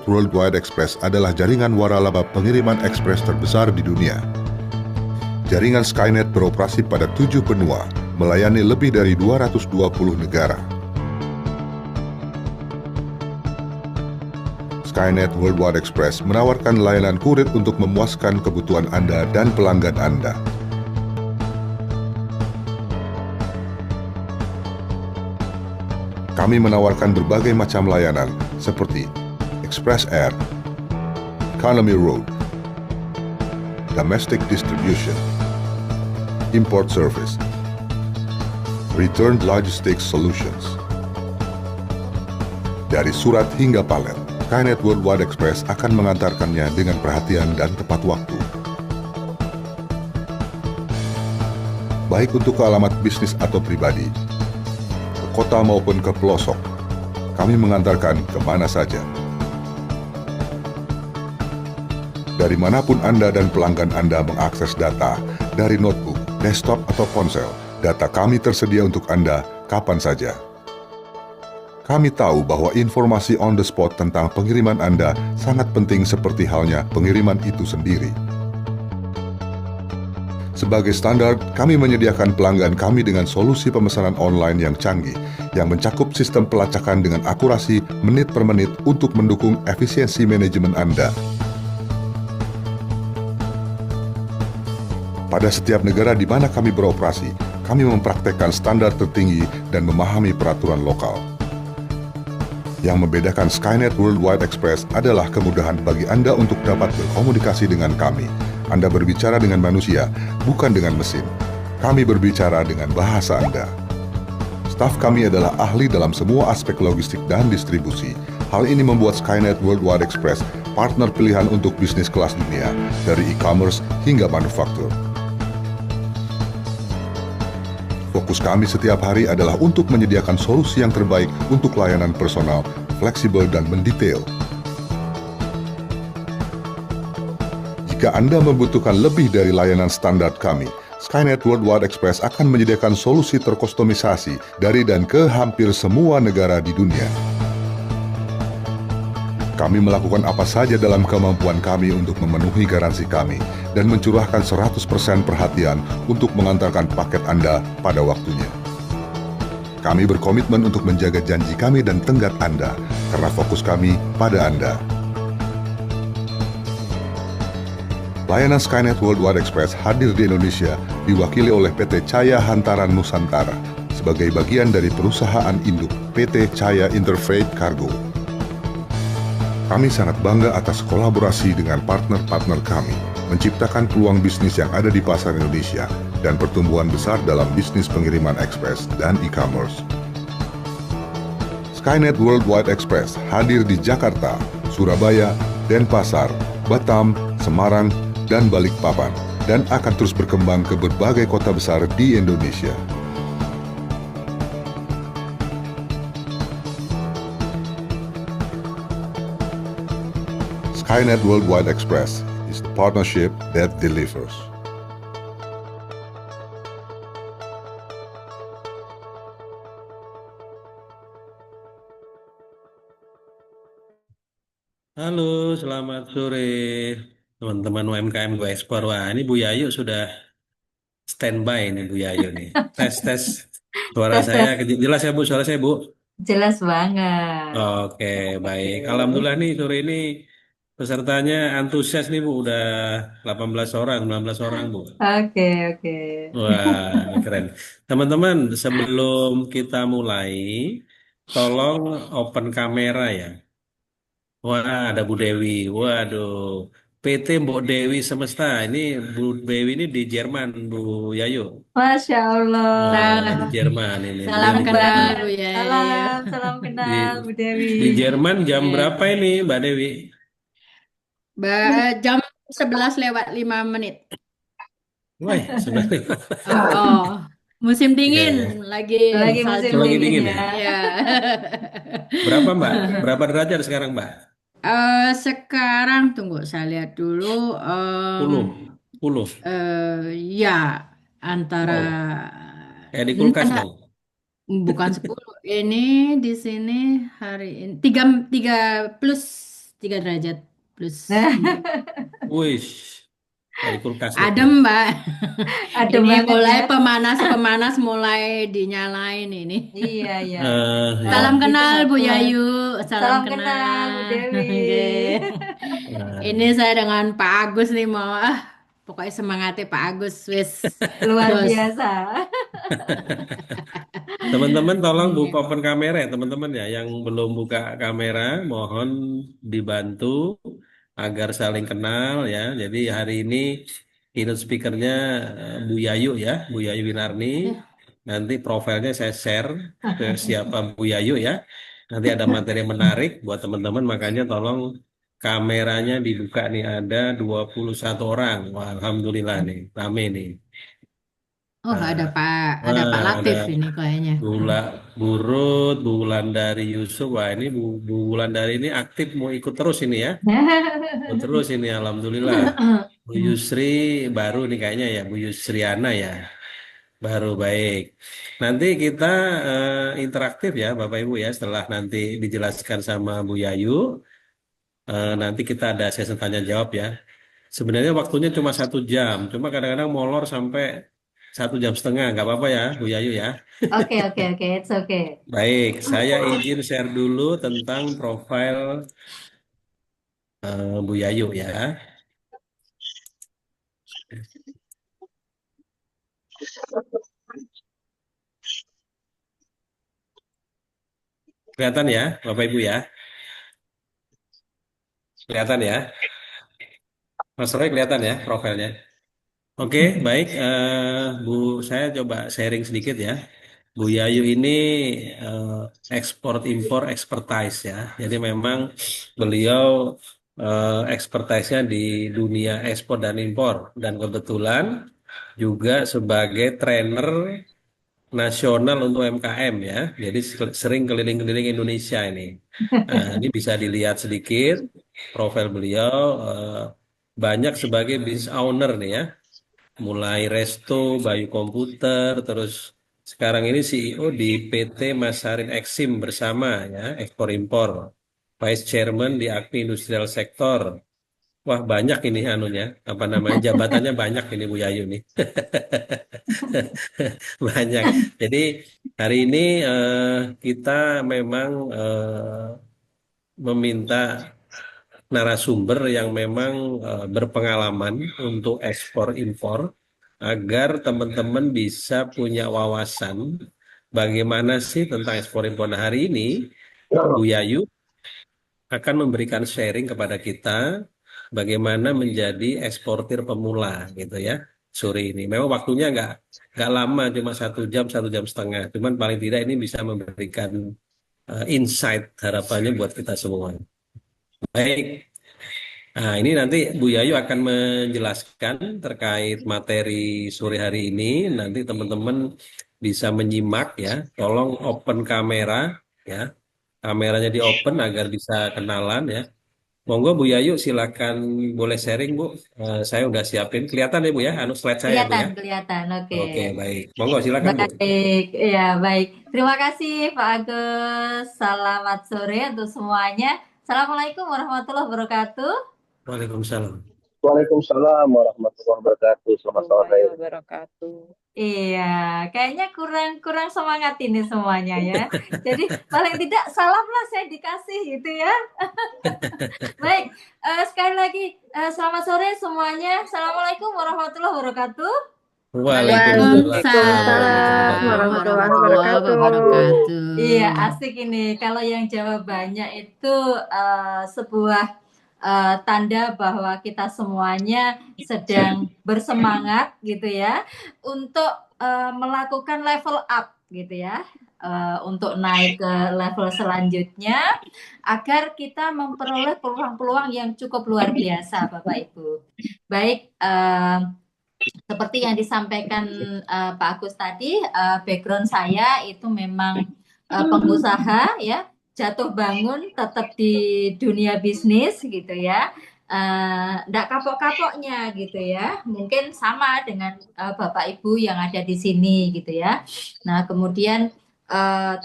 Worldwide Express adalah jaringan waralaba pengiriman ekspres terbesar di dunia. Jaringan Skynet beroperasi pada 7 benua, melayani lebih dari 220 negara. Skynet Worldwide Express menawarkan layanan kurir untuk memuaskan kebutuhan Anda dan pelanggan Anda. Kami menawarkan berbagai macam layanan seperti Express Air, Economy Road, Domestic Distribution, Import Service, Return Logistics Solutions. Dari surat hingga palet, Skynet Worldwide Express akan mengantarkannya dengan perhatian dan tepat waktu. Baik untuk ke alamat bisnis atau pribadi, ke kota maupun ke pelosok, kami mengantarkan kemana saja. Dari manapun Anda dan pelanggan Anda mengakses data, dari notebook, desktop, atau ponsel, data kami tersedia untuk Anda kapan saja. Kami tahu bahwa informasi on the spot tentang pengiriman Anda sangat penting seperti halnya pengiriman itu sendiri. Sebagai standar, kami menyediakan pelanggan kami dengan solusi pemesanan online yang canggih, yang mencakup sistem pelacakan dengan akurasi menit per menit untuk mendukung efisiensi manajemen Anda. Pada setiap negara di mana kami beroperasi, kami mempraktekkan standar tertinggi dan memahami peraturan lokal. Yang membedakan Skynet Worldwide Express adalah kemudahan bagi Anda untuk dapat berkomunikasi dengan kami. Anda berbicara dengan manusia, bukan dengan mesin. Kami berbicara dengan bahasa Anda. Staf kami adalah ahli dalam semua aspek logistik dan distribusi. Hal ini membuat Skynet Worldwide Express partner pilihan untuk bisnis kelas dunia, dari e-commerce hingga manufaktur. Fokus kami setiap hari adalah untuk menyediakan solusi yang terbaik untuk layanan personal, fleksibel, dan mendetail. Jika Anda membutuhkan lebih dari layanan standar kami, Skynet Worldwide Express akan menyediakan solusi terkustomisasi dari dan ke hampir semua negara di dunia. Kami melakukan apa saja dalam kemampuan kami untuk memenuhi garansi kami dan mencurahkan 100% perhatian untuk mengantarkan paket Anda pada waktunya. Kami berkomitmen untuk menjaga janji kami dan tenggat Anda, karena fokus kami pada Anda. Layanan Skynet Worldwide Express hadir di Indonesia diwakili oleh PT Caya Hantaran Nusantara sebagai bagian dari perusahaan induk PT Caya Interfreight Cargo. Kami sangat bangga atas kolaborasi dengan partner-partner kami, menciptakan peluang bisnis yang ada di pasar Indonesia dan pertumbuhan besar dalam bisnis pengiriman ekspres dan e-commerce. Skynet Worldwide Express hadir di Jakarta, Surabaya, Denpasar, Batam, Semarang, dan Balikpapan, dan akan terus berkembang ke berbagai kota besar di Indonesia. Skynet Worldwide Express is the partnership that delivers. Halo, selamat sore teman-teman UMKM Go Ekspor. Wah, ini Bu Yayu sudah standby nih Bu Yayu nih. Tes tes suara Tes, saya tes. jelas ya Bu, suara saya Bu. Jelas banget. Oke, Oke. baik. Alhamdulillah nih sore ini pesertanya antusias nih Bu, udah 18 orang, 19 orang Bu. Oke, oke. Wah, ini keren. Teman-teman, sebelum kita mulai, tolong open kamera ya. Wah, ada Bu Dewi. Waduh, PT Mbok Dewi Semesta. Ini Bu Dewi ini di Jerman, Bu Yayu. Masya Wah, di Salam, Allah. Jerman ini. salam Keren Beliau kenal banget. Bu Yayu. Salam, salam di kenal Bu Dewi. di Jerman jam Iya. berapa ini, Mbak Dewi? Jam 11:05. Wah, sebenarnya. Oh, musim Iya, dingin iya. lagi Lagi musim salju. Lagi dingin dingin ya. ya? Ya. Berapa, Mbak? Oke. Berapa derajat sekarang, Mbak? Sekarang tunggu saya lihat dulu. 10. 10. Ya, antara Wow, kayak di kulkas enggak, dong. bukan 10. Ini di sini hari ini tiga tiga plus. 3 derajat plus. Nah, Wih, dari kulkas itu. Adem, Mbak. adem Ini banget mulai ya. pemanas-pemanas mulai dinyalain ini. Iya, iya. Ya. Salam Gitu kenal Bu bagus. Yayu, salam Salam kenal Bu kenal. Dewi. Oke. Ini Nah, saya dengan Pak Agus nih mau pokoknya semangatnya Pak Agus wis Luar jos. biasa. teman-teman tolong Iya. buka open kamera ya teman-teman ya. Yang belum buka kamera mohon dibantu agar saling kenal ya. Jadi hari ini keynote speakernya Bu Yayu ya, Bu Yayu Winarni. Ya. Nanti profilnya saya share ke siapa Bu Yayu ya. Nanti ada materi menarik buat teman-teman, makanya tolong kameranya dibuka nih, ada 21 orang. Wah, alhamdulillah nih, rame nih. Oh, ada Nah, Pak ada Latif ini kayaknya. Bula Burut, Bu Wulandari Yusuf. Wah, ini Bu Wulandari ini aktif mau ikut terus ini ya. Ikut terus ini, alhamdulillah. Bu Yusri baru nih kayaknya ya, Bu Yusriana ya. Baru baik. Nanti kita interaktif ya Bapak Ibu ya, setelah nanti dijelaskan sama Bu Yayu, nanti kita ada sesi tanya jawab ya. Sebenarnya waktunya cuma 1 jam, cuma kadang-kadang molor sampai 1 jam setengah, nggak apa-apa ya Bu Yayu ya. Oke, oke, oke. It's okay. Baik, saya izin share dulu tentang profil Bu Yayu ya. Kelihatan ya Bapak Ibu ya? Kelihatan ya? Mas Roy kelihatan ya profilnya? Oke, baik. Bu, saya coba sharing sedikit ya. Bu Yayu ini eh, ekspor impor expertise ya. Jadi memang beliau expertise-nya di dunia ekspor dan impor, dan kebetulan juga sebagai trainer nasional untuk UMKM ya. Jadi sering keliling-keliling Indonesia ini. Nah, ini bisa dilihat sedikit profil beliau, banyak sebagai business owner nih ya, mulai Resto, Bayu Komputer, terus sekarang ini CEO di PT Masarin Eksim bersama ya, ekspor impor, Vice Chairman di Agni Industrial Sector. Wah, banyak ini anunya, apa namanya, jabatannya banyak ini Bu Yayu nih. Banyak. Jadi hari ini kita memang meminta narasumber yang memang berpengalaman untuk ekspor impor agar teman-teman bisa punya wawasan bagaimana sih tentang ekspor impor. Nah, hari ini Bu Yayu akan memberikan sharing kepada kita bagaimana menjadi eksportir pemula gitu ya sore ini. Memang waktunya nggak lama, cuma 1 jam 1 jam setengah. Cuman paling tidak ini bisa memberikan insight harapannya buat kita semua. Baik. Nah, ini nanti Bu Yayu akan menjelaskan terkait materi sore hari ini. Nanti teman-teman bisa menyimak ya. Tolong open kamera ya. Kameranya di open agar bisa kenalan ya. Monggo Bu Yayu silakan, boleh sharing Bu. Saya udah siapin. Kelihatan ya Bu ya, anu slide saya Bu Kelihatan, ya. kelihatan. Oke. Oke, baik. Monggo silakan Bu. Baik, ya baik. Terima kasih Pak Agus. Selamat sore untuk semuanya. Assalamualaikum warahmatullahi wabarakatuh. Waalaikumsalam. Waalaikumsalam warahmatullahi wabarakatuh. Selamat sore. wabarakatuh. Iya, kayaknya kurang semangat ini semuanya ya. Jadi paling tidak salam lah saya dikasih gitu ya. Baik, sekali lagi selamat sore semuanya. Assalamualaikum warahmatullahi wabarakatuh. Waalaikumsalam warahmatullahi warahmatullahi wabarakatuh. wabarakatuh. Iya, asik ini. Kalau yang jawabannya itu sebuah tanda bahwa kita semuanya sedang bersemangat gitu ya untuk melakukan level up gitu ya, untuk naik ke level selanjutnya agar kita memperoleh peluang-peluang yang cukup luar biasa, Bapak Ibu. Baik, seperti yang disampaikan Pak Agus tadi, background saya itu memang pengusaha ya, jatuh bangun tetap di dunia bisnis gitu ya, nggak kapok-kapoknya gitu ya, mungkin sama dengan Bapak Ibu yang ada di sini gitu ya. Nah kemudian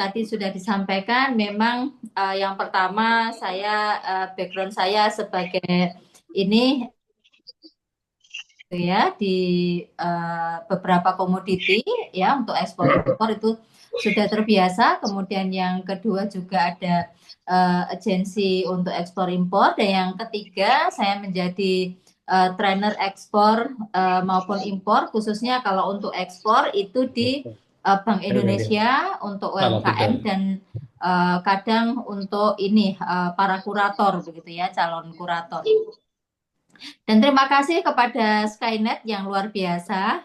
tadi sudah disampaikan, memang yang pertama background saya sebagai ini ya di beberapa komoditi ya untuk ekspor impor itu sudah terbiasa. Kemudian yang kedua juga ada agensi untuk ekspor impor, dan yang ketiga saya menjadi trainer ekspor maupun impor, khususnya kalau untuk ekspor itu di Bank Indonesia untuk Kalau UMKM, tidak, dan kadang untuk ini para kurator begitu ya, calon kurator. Dan terima kasih kepada Skynet yang luar biasa,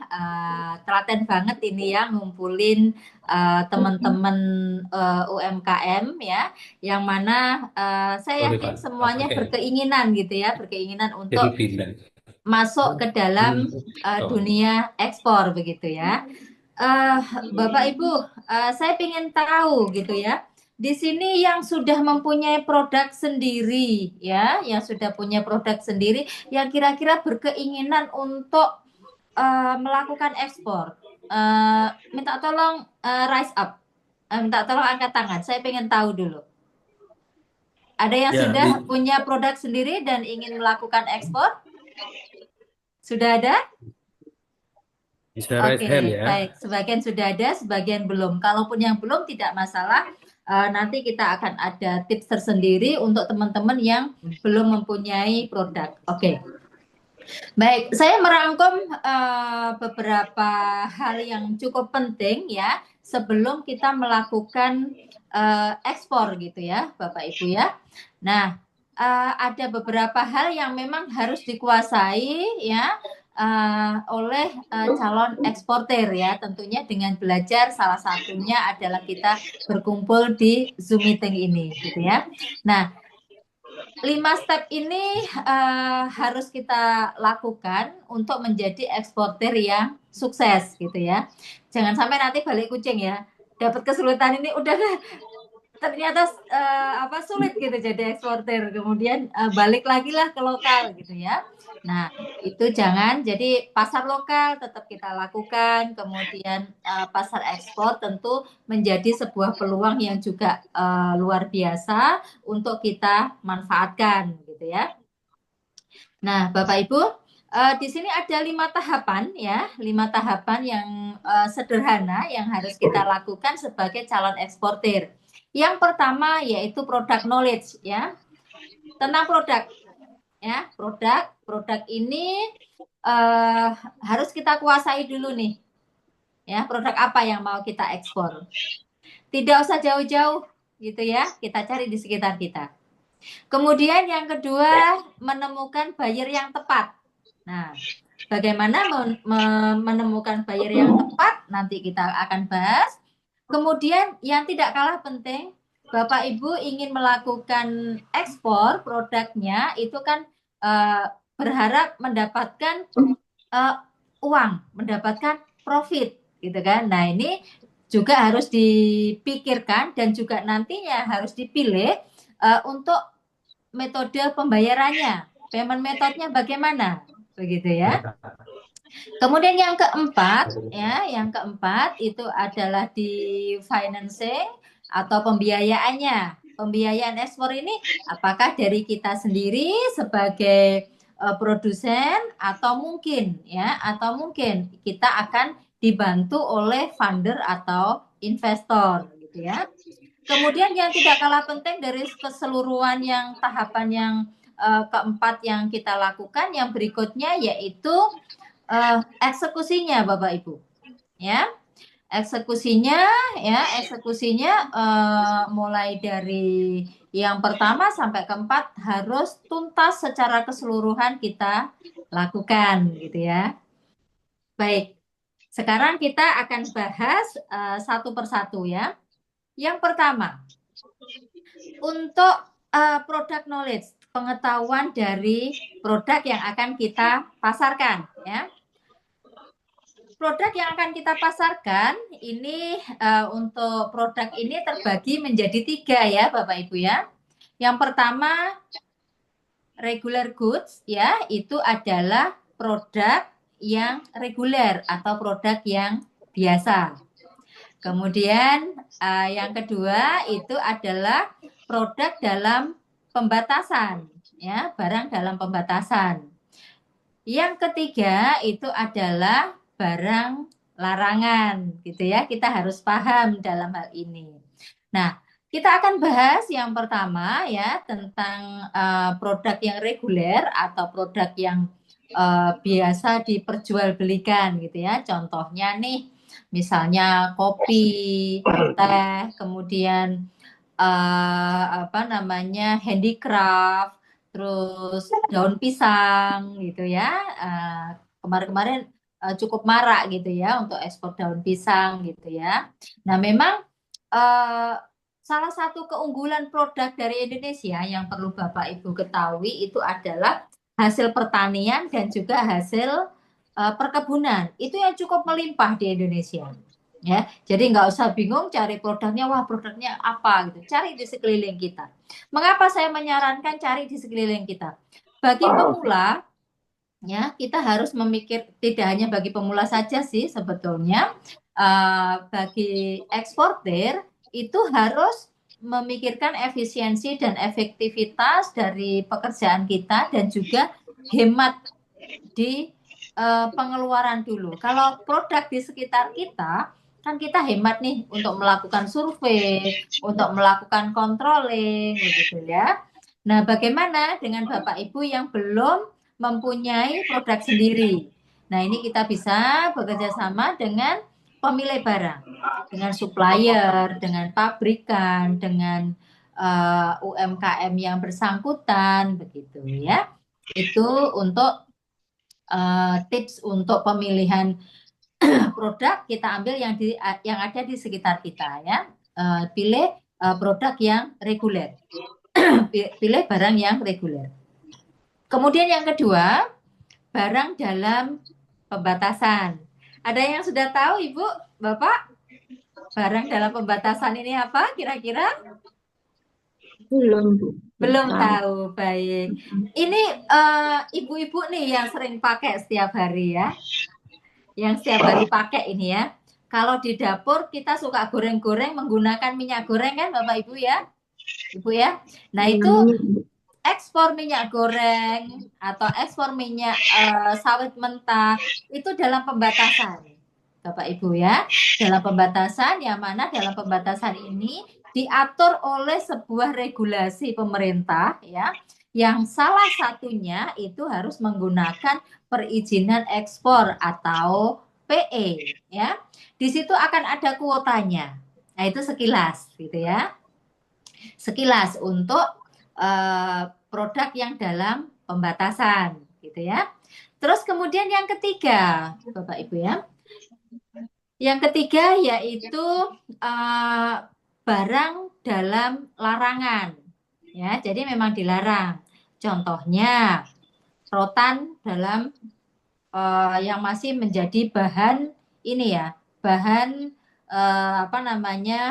telaten banget ini ya ngumpulin teman-teman UMKM ya, yang mana saya sorry yakin Pak, semuanya oke, berkeinginan gitu ya, berkeinginan jadi untuk pindah. masuk ke dalam Oh, dunia ekspor begitu ya. Bapak Ibu, saya ingin tahu gitu ya. Di sini yang sudah mempunyai produk sendiri ya, yang sudah punya produk sendiri, yang kira-kira berkeinginan untuk melakukan ekspor. Minta tolong rise up, minta tolong angkat tangan. Saya ingin tahu dulu. Ada yang ya sudah punya produk sendiri dan ingin melakukan ekspor? Sudah ada? bisa raise Oke, hand ya. baik. Sebagian sudah ada, sebagian belum. Kalaupun yang belum tidak masalah. Nanti kita akan ada tips tersendiri untuk teman-teman yang belum mempunyai produk. Oke, baik. Saya merangkum beberapa hal yang cukup penting ya sebelum kita melakukan ekspor gitu ya, Bapak Ibu ya. Nah, ada beberapa hal yang memang harus dikuasai ya oleh calon eksportir ya, tentunya dengan belajar, salah satunya adalah kita berkumpul di Zoom meeting ini gitu ya. Nah, 5 step ini harus kita lakukan untuk menjadi eksportir yang sukses gitu ya. Jangan sampai nanti balik kucing ya, dapat kesulitan ini udah ternyata sulit gitu jadi eksportir, kemudian balik lagi lah ke lokal gitu ya. Nah, itu jangan. Jadi pasar lokal tetap kita lakukan, kemudian pasar ekspor tentu menjadi sebuah peluang yang juga luar biasa untuk kita manfaatkan gitu ya. Nah, Bapak Ibu, di sini ada 5 tahapan ya, 5 tahapan yang sederhana yang harus kita lakukan sebagai calon eksportir. Yang pertama yaitu product knowledge ya, tentang produk ya, produk ini harus kita kuasai dulu nih ya, produk apa yang mau kita ekspor. Tidak usah jauh-jauh gitu ya, kita cari di sekitar kita. Kemudian yang kedua, menemukan buyer yang tepat. Nah, bagaimana menemukan buyer yang tepat nanti kita akan bahas. Kemudian yang tidak kalah penting, Bapak Ibu ingin melakukan ekspor produknya itu kan berharap mendapatkan uang, mendapatkan profit gitu kan. Nah, ini juga harus dipikirkan dan juga nantinya harus dipilih untuk metode pembayarannya, payment metodenya bagaimana, begitu ya. Kemudian yang keempat itu adalah di financing atau pembiayaannya. Pembiayaan ekspor ini apakah dari kita sendiri sebagai produsen atau mungkin kita akan dibantu oleh funder atau investor gitu ya. Kemudian yang tidak kalah penting dari keseluruhan yang tahapan yang keempat yang kita lakukan, yang berikutnya yaitu eksekusinya, Bapak Ibu. Ya, eksekusinya mulai dari yang pertama sampai keempat harus tuntas secara keseluruhan kita lakukan, gitu ya. Baik, sekarang kita akan bahas satu persatu ya. Yang pertama, untuk product knowledge, pengetahuan dari produk yang akan kita pasarkan ya. Produk yang akan kita pasarkan ini untuk produk ini terbagi menjadi 3 ya Bapak Ibu ya. Yang pertama regular goods ya, itu adalah produk yang reguler atau produk yang biasa. Kemudian yang kedua itu adalah produk dalam pembatasan, ya, barang dalam pembatasan. Yang ketiga itu adalah barang larangan, gitu ya. Kita harus paham dalam hal ini. Nah, kita akan bahas yang pertama ya tentang produk yang reguler atau produk yang biasa diperjualbelikan gitu ya. Contohnya nih, misalnya kopi, teh, kemudian apa namanya handicraft, terus daun pisang gitu ya. Kemarin-kemarin cukup marak gitu ya untuk ekspor daun pisang gitu ya. Nah, memang eh, salah satu keunggulan produk dari Indonesia yang perlu Bapak Ibu ketahui itu adalah hasil pertanian dan juga hasil perkebunan. Itu yang cukup melimpah di Indonesia. Ya, jadi nggak usah bingung cari produknya, wah produknya apa gitu. Cari di sekeliling kita. Mengapa saya menyarankan cari di sekeliling kita? Bagi pemula, ya kita harus memikir tidak hanya bagi pemula saja sih sebetulnya. Bagi eksportir itu harus memikirkan efisiensi dan efektivitas dari pekerjaan kita dan juga hemat di pengeluaran dulu. Kalau produk di sekitar kita, kan kita hemat nih untuk melakukan survei, untuk melakukan controlling, begitu ya. Nah, bagaimana dengan Bapak Ibu yang belum mempunyai produk sendiri? Nah, ini kita bisa bekerja sama dengan pemilik barang, dengan supplier, dengan pabrikan, dengan UMKM yang bersangkutan, begitu ya. Itu untuk tips untuk pemilihan produk kita ambil yang ada di sekitar kita ya. Pilih produk yang reguler. Pilih barang yang reguler. Kemudian yang kedua, barang dalam pembatasan. Ada yang sudah tahu Ibu, Bapak? Barang dalam pembatasan ini apa kira-kira? Belum, Bu. Belum Tahu. tahu, baik. Ini ibu-ibu nih yang sering pakai setiap hari ya. Yang setiap hari pakai ini ya. Kalau di dapur kita suka goreng-goreng menggunakan minyak goreng kan Bapak Ibu ya? Ibu ya. Nah, itu ekspor minyak goreng atau ekspor minyak sawit mentah itu dalam pembatasan. Bapak Ibu ya. Dalam pembatasan yang mana dalam pembatasan ini diatur oleh sebuah regulasi pemerintah ya. Yang salah satunya itu harus menggunakan perizinan ekspor atau PE ya. Di situ akan ada kuotanya. Nah, itu sekilas gitu ya. Sekilas untuk produk yang dalam pembatasan gitu ya. Terus kemudian yang ketiga, Bapak Ibu ya. Yang ketiga yaitu barang dalam larangan. Ya, jadi memang dilarang. Contohnya rotan dalam yang masih menjadi bahan ini ya, bahan apa namanya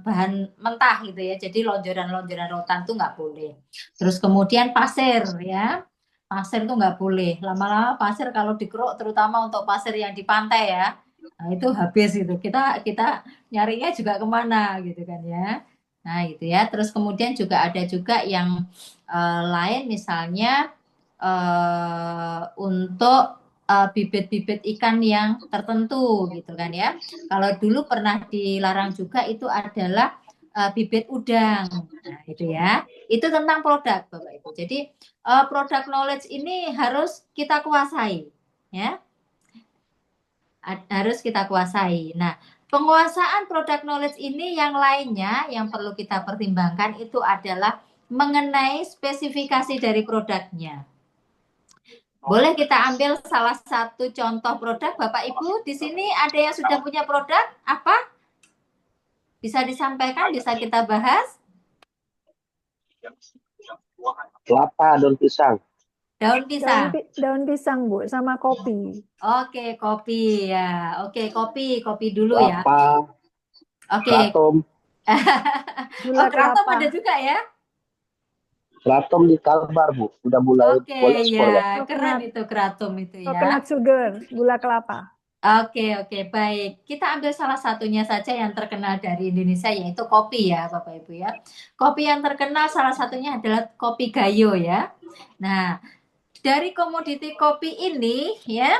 bahan mentah gitu ya. Jadi lonjoran-lonjoran rotan tuh nggak boleh. Terus kemudian pasir ya, pasir tuh nggak boleh. Lama-lama pasir kalau dikeruk, terutama untuk pasir yang di pantai ya, nah itu habis gitu. Kita nyarinya juga kemana gitu kan ya. Nah gitu ya. Terus kemudian juga ada juga yang lain misalnya untuk bibit-bibit ikan yang tertentu gitu kan ya. Kalau dulu pernah dilarang juga itu adalah bibit udang. Nah, itu ya. Itu tentang produk Bapak Ibu. Jadi produk knowledge ini harus kita kuasai ya. Harus kita kuasai. Nah, penguasaan produk knowledge ini yang lainnya yang perlu kita pertimbangkan itu adalah mengenai spesifikasi dari produknya. Boleh kita ambil salah satu contoh produk Bapak Ibu di sini ada yang sudah punya produk apa? Bisa disampaikan, bisa kita bahas? Kelapa, daun pisang. Daun pisang. Daun pisang, Bu, sama kopi. Oke, kopi ya. Oke, kopi dulu ya. Kelapa, Oke. kratom. Gula kratom kelapa. ada juga ya? Kratom di Kalbar, Bu. Udah mulai Oke, boleh ekspor, ya. ya. Keren itu kratom itu ya. Coconut sugar, gula kelapa. Oke, oke, baik. Kita ambil salah satunya saja yang terkenal dari Indonesia, yaitu kopi ya, Bapak Ibu ya. Kopi yang terkenal salah satunya adalah kopi Gayo ya. Nah, dari komoditi kopi ini ya,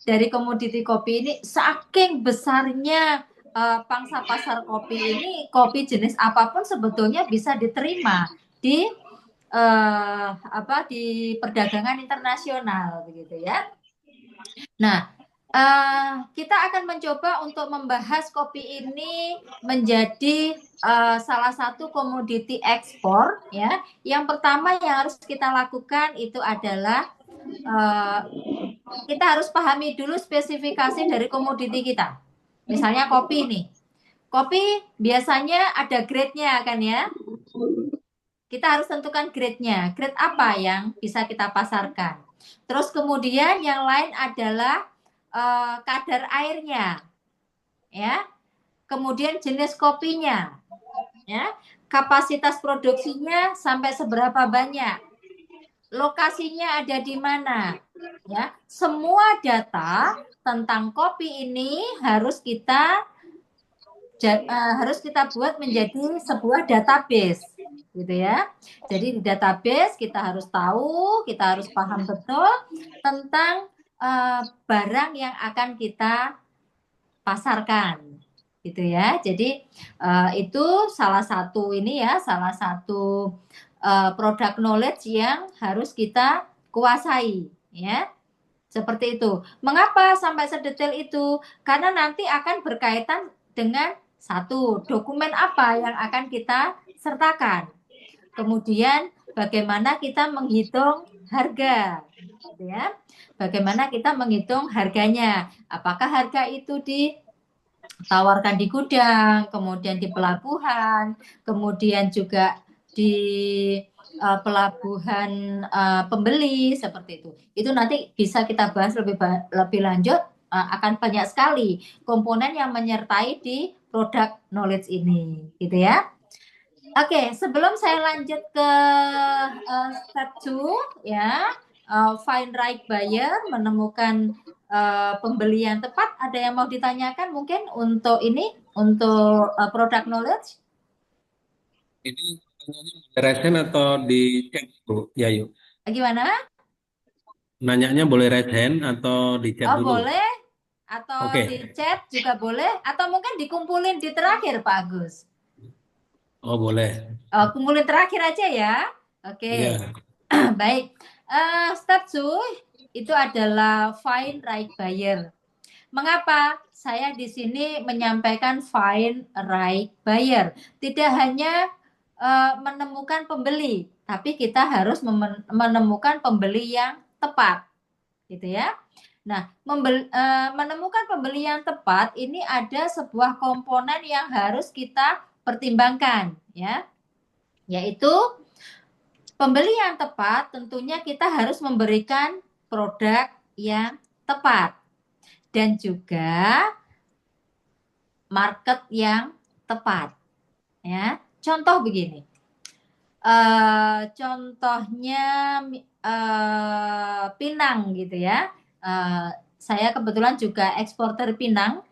dari komoditi kopi ini saking besarnya pangsa pasar kopi ini, kopi jenis apapun sebetulnya bisa diterima di di perdagangan internasional begitu ya. Nah, kita akan mencoba untuk membahas kopi ini menjadi salah satu komoditi ekspor ya. Yang pertama yang harus kita lakukan itu adalah kita harus pahami dulu spesifikasi dari komoditi kita. Misalnya kopi nih. Kopi biasanya ada grade-nya kan ya. Kita harus tentukan grade-nya. Grade apa yang bisa kita pasarkan. Terus kemudian yang lain adalah kadar airnya, ya. Kemudian jenis kopinya, ya. Kapasitas produksinya sampai seberapa banyak. Lokasinya ada di mana, ya. Semua data tentang kopi ini harus kita buat menjadi sebuah database, gitu ya. Jadi di database kita harus tahu, kita harus paham betul tentang barang yang akan kita pasarkan, gitu ya. Jadi itu salah satu product knowledge yang harus kita kuasai, ya. Seperti itu. Mengapa sampai sedetail itu? Karena nanti akan berkaitan dengan satu, dokumen apa yang akan kita sertakan. Kemudian bagaimana kita menghitung harga, gitu ya. Bagaimana kita menghitung harganya? Apakah harga itu ditawarkan di gudang, kemudian di pelabuhan, kemudian juga di pelabuhan pembeli seperti itu. Itu nanti bisa kita bahas lebih lanjut. Akan banyak sekali komponen yang menyertai di product knowledge ini, gitu ya. Oke, sebelum saya lanjut ke step 2 ya, find right buyer, menemukan pembeli yang tepat. Ada yang mau ditanyakan mungkin untuk product knowledge? Ini pertanyaannya boleh resen atau di chat, Bu Yayu? Gimana? Nanyanya boleh resen atau di chat Oh, dulu? boleh. Atau Oke. di chat juga boleh. Atau mungkin dikumpulin di terakhir, Pak Agus. Oh, boleh. Kumpulin terakhir aja ya. Oke. Iya. Baik. Step 2 itu adalah find right buyer. Mengapa saya di sini menyampaikan find right buyer? Tidak hanya menemukan pembeli, tapi kita harus menemukan pembeli yang tepat, gitu ya. Nah, menemukan pembeli yang tepat ini ada sebuah komponen yang harus kita pertimbangkan, ya, yaitu pembeli yang tepat. Tentunya kita harus memberikan produk yang tepat dan juga market yang tepat, ya. Contoh begini, contohnya Pinang gitu ya. Saya kebetulan juga eksporter Pinang.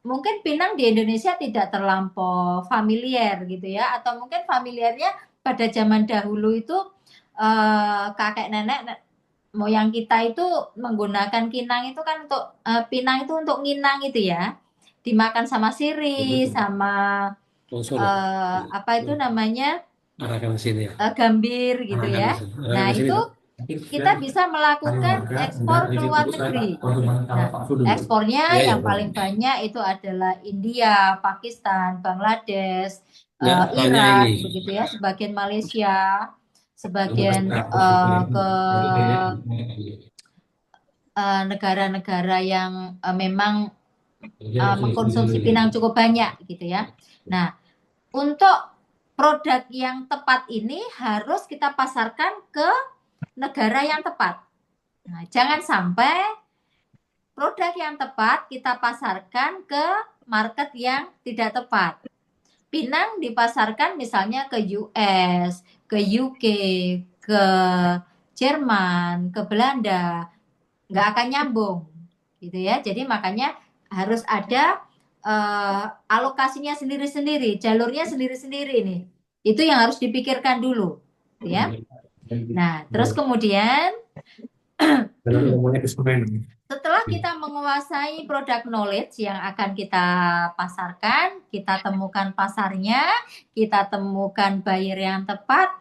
Mungkin Pinang di Indonesia tidak terlampau familiar gitu ya, atau mungkin familiarnya pada zaman dahulu itu kakek nenek moyang kita itu menggunakan kinang itu kan untuk Pinang itu untuk nginang itu ya, dimakan sama sirih, sama apa itu namanya, Arahkan ke sini ya. gambir gitu ya. Nah itu kita bisa melakukan ekspor ke luar negeri. Nah, ekspornya yang paling banyak itu adalah India, Pakistan, Bangladesh, Irak, begitu ya, sebagian Malaysia, sebagian ke negara-negara yang memang mengkonsumsi pinang cukup banyak gitu ya. Nah, untuk produk yang tepat ini harus kita pasarkan ke negara yang tepat. Nah, jangan sampai produk yang tepat kita pasarkan ke market yang tidak tepat. Pinang dipasarkan misalnya ke US, ke UK, ke Jerman, ke Belanda, nggak akan nyambung gitu ya. Jadi makanya harus ada alokasinya sendiri-sendiri, jalurnya sendiri-sendiri nih. Itu yang harus dipikirkan dulu, ya. Nah, terus kemudian setelah kita menguasai product knowledge yang akan kita pasarkan, kita temukan pasarnya, kita temukan buyer yang tepat,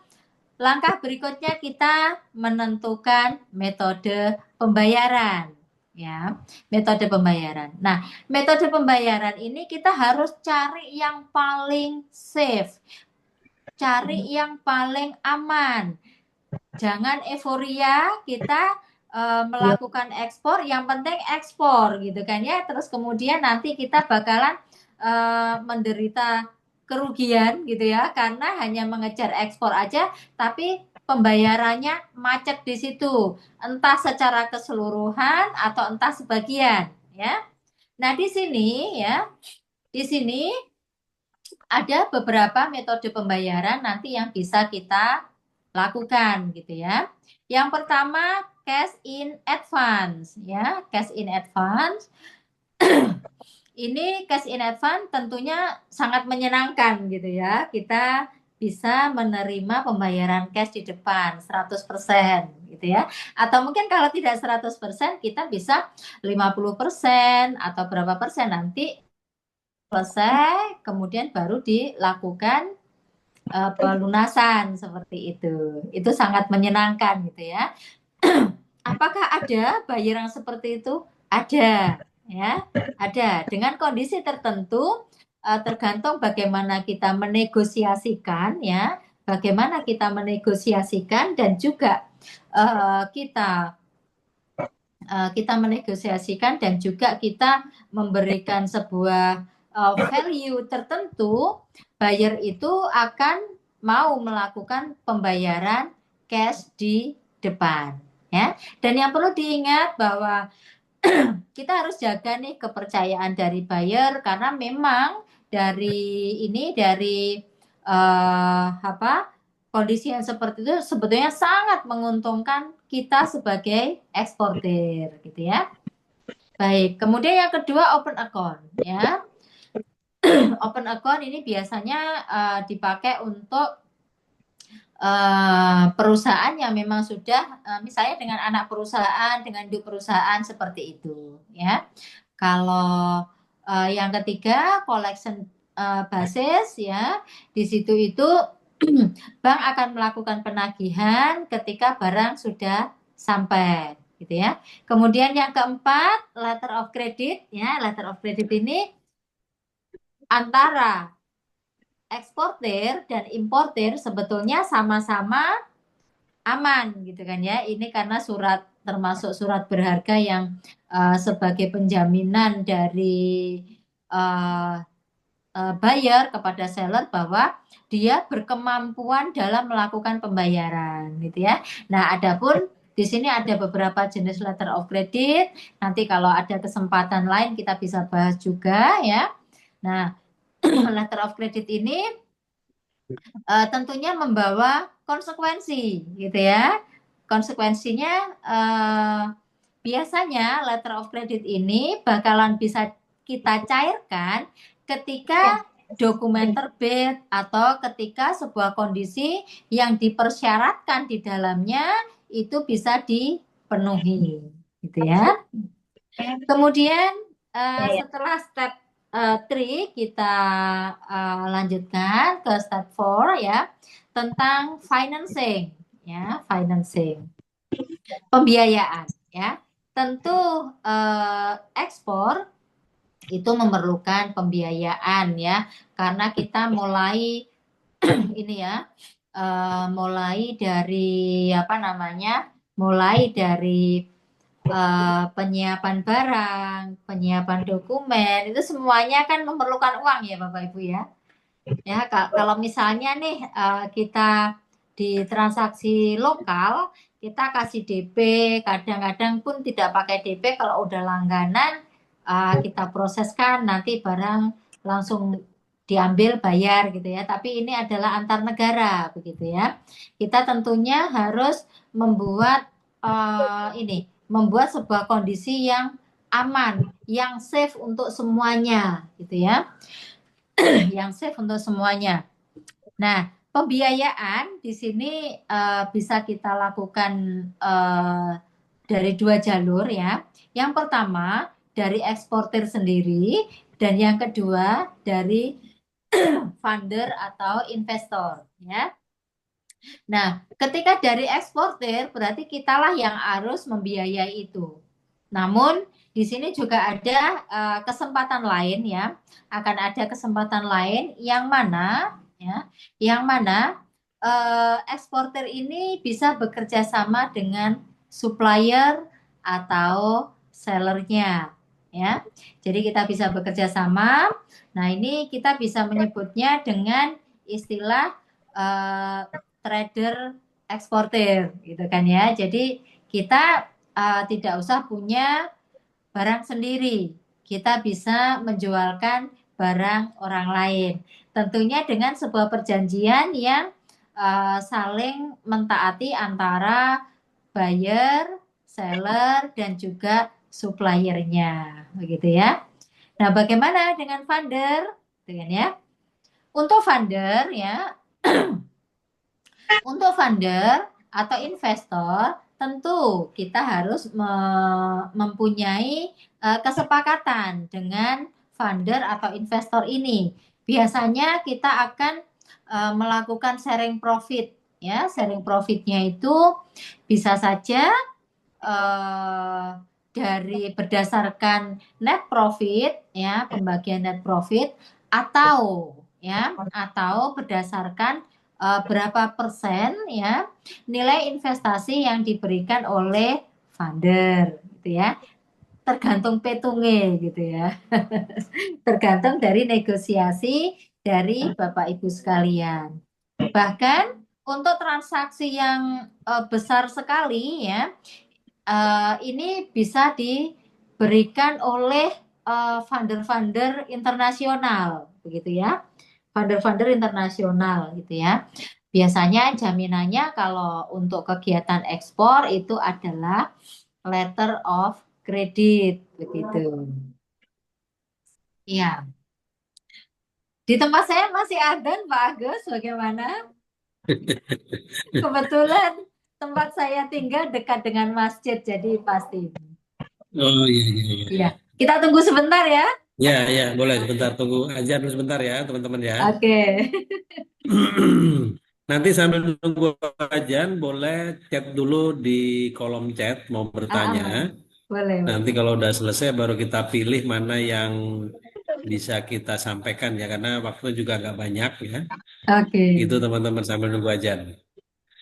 langkah berikutnya kita menentukan metode pembayaran. Ya, metode pembayaran. Nah, metode pembayaran ini kita harus cari yang paling safe, cari yang paling aman. Jangan euforia kita melakukan ekspor, yang penting ekspor gitu kan ya. Terus kemudian nanti kita bakalan menderita kerugian gitu ya, karena hanya mengejar ekspor aja, tapi pembayarannya macet di situ, entah secara keseluruhan atau entah sebagian ya. Nah, di sini ya, di sini ada beberapa metode pembayaran nanti yang bisa kita lakukan gitu ya. Yang pertama cash in advance ya, cash in advance. Ini cash in advance tentunya sangat menyenangkan gitu ya. Kita bisa menerima pembayaran cash di depan 100% gitu ya. Atau mungkin kalau tidak 100% kita bisa 50% atau berapa persen nanti selesai kemudian baru dilakukan pelunasan seperti itu. Itu sangat menyenangkan gitu ya. Apakah ada buyer yang seperti itu? Ada, ya, ada. Dengan kondisi tertentu, tergantung bagaimana kita menegosiasikan, ya, bagaimana kita menegosiasikan dan juga kita menegosiasikan dan juga kita memberikan sebuah value tertentu, buyer itu akan mau melakukan pembayaran cash di depan. Ya. Dan yang perlu diingat bahwa kita harus jaga nih kepercayaan dari buyer, karena memang dari kondisi yang seperti itu sebetulnya sangat menguntungkan kita sebagai eksportir gitu ya. Baik, kemudian yang kedua open account ya. Open account ini biasanya dipakai untuk perusahaan yang memang sudah misalnya dengan anak perusahaan, dengan induk perusahaan seperti itu ya. Kalau yang ketiga collection basis ya, di situ itu bank akan melakukan penagihan ketika barang sudah sampai gitu ya. Kemudian yang keempat letter of credit ya, letter of credit ini antara eksportir dan importir sebetulnya sama-sama aman gitu kan ya. Ini karena termasuk surat berharga yang sebagai penjaminan dari buyer kepada seller bahwa dia berkemampuan dalam melakukan pembayaran gitu ya. Nah, adapun di sini ada beberapa jenis letter of credit. Nanti kalau ada kesempatan lain kita bisa bahas juga ya. Nah, letter of credit ini tentunya membawa konsekuensi gitu ya. Konsekuensinya biasanya letter of credit ini bakalan bisa kita cairkan ketika dokumen terbit atau ketika sebuah kondisi yang dipersyaratkan di dalamnya itu bisa dipenuhi gitu ya. Kemudian setelah step 3 kita lanjutkan ke step 4 ya, tentang financing ya, financing. Pembiayaan ya. Tentu ekspor itu memerlukan pembiayaan ya, karena kita mulai ini ya, mulai dari mulai dari penyiapan barang, penyiapan dokumen, itu semuanya kan memerlukan uang ya Bapak Ibu ya. Ya, kalau misalnya nih kita di transaksi lokal, kita kasih DP, kadang-kadang pun tidak pakai DP, kalau udah langganan kita proseskan, nanti barang langsung diambil bayar gitu ya. Tapi ini adalah antar negara begitu ya. Kita tentunya harus membuat membuat sebuah kondisi yang aman, yang safe untuk semuanya, gitu ya. Yang safe untuk semuanya. Nah, pembiayaan di sini bisa kita lakukan dari dua jalur ya. Yang pertama dari eksportir sendiri dan yang kedua dari funder atau investor ya. Nah, ketika dari eksportir berarti kitalah yang harus membiayai itu. Namun di sini juga ada kesempatan lain ya, akan ada kesempatan lain yang mana ya, yang mana eksportir ini bisa bekerja sama dengan supplier atau sellernya ya. Jadi kita bisa bekerja sama. Nah, ini kita bisa menyebutnya dengan istilah trader eksportir gitu kan ya. Jadi kita tidak usah punya barang sendiri. Kita bisa menjualkan barang orang lain. Tentunya dengan sebuah perjanjian yang saling mentaati antara buyer, seller, dan juga suppliernya, begitu ya. Nah, bagaimana dengan funder? Dengan ya, untuk funder ya, untuk funder atau investor, tentu kita harus mempunyai kesepakatan dengan funder atau investor ini. Biasanya kita akan melakukan sharing profit, ya. Sharing profitnya itu bisa saja dari berdasarkan net profit, ya, pembagian net profit, atau berdasarkan berapa persen ya nilai investasi yang diberikan oleh funder gitu ya, tergantung petunge gitu ya. Tergantung dari negosiasi dari Bapak Ibu sekalian. Bahkan untuk transaksi yang besar sekali ya, ini bisa diberikan oleh funder-funder internasional begitu ya. Funder-funder internasional gitu ya. Biasanya jaminannya kalau untuk kegiatan ekspor itu adalah letter of credit begitu. Iya. Di tempat saya masih ada Pak Agus, bagaimana? Kebetulan tempat saya tinggal dekat dengan masjid, jadi pasti. Oh iya iya iya. Iya. Kita tunggu sebentar ya. Ya ya boleh sebentar tunggu aja dulu sebentar ya teman-teman ya. Oke. Nanti sambil nunggu ajan boleh chat dulu di kolom chat mau bertanya. Boleh, Nanti boleh. kalau udah selesai baru kita pilih mana yang bisa kita sampaikan ya karena waktu juga agak banyak ya. Oke. Itu teman-teman sambil nunggu ajan.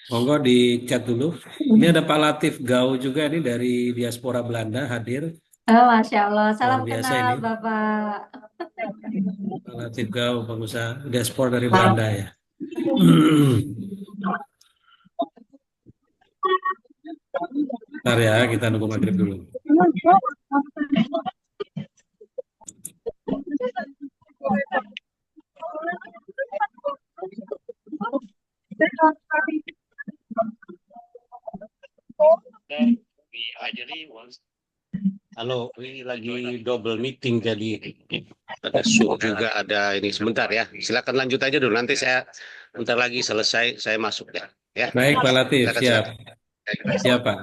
Monggo di chat dulu. Ini ada Pak Latif Gau juga nih dari diaspora Belanda hadir. Oh, Masya Allah. Luar Salam biasa kenal, ini. Bapak. Pak Latif Gau pengusaha diaspora dari Belanda ya. Bentar ya kita nunggu maghrib dulu. Halo, ini lagi double meeting jadi ada Zoom juga ada ini sebentar ya. Silakan lanjut aja dulu. Nanti saya bentar lagi selesai saya masuk ya. Ya. Baik Pak Latif, Silakan, siap. silakan. Siap Pak.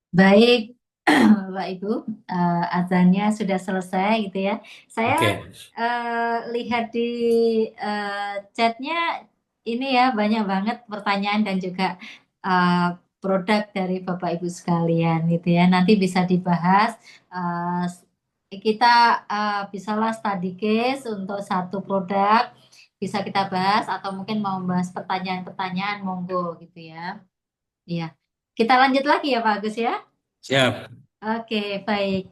Baik, Bapak Ibu, azannya sudah selesai gitu ya. Saya Oke. lihat di chatnya ini ya banyak banget pertanyaan dan juga eh, produk dari Bapak Ibu sekalian gitu ya. Nanti bisa dibahas. Kita bisalah study case untuk satu produk bisa kita bahas atau mungkin mau bahas pertanyaan-pertanyaan monggo gitu ya. Iya. Kita lanjut lagi ya Pak Agus ya. Siap. Oke, baik.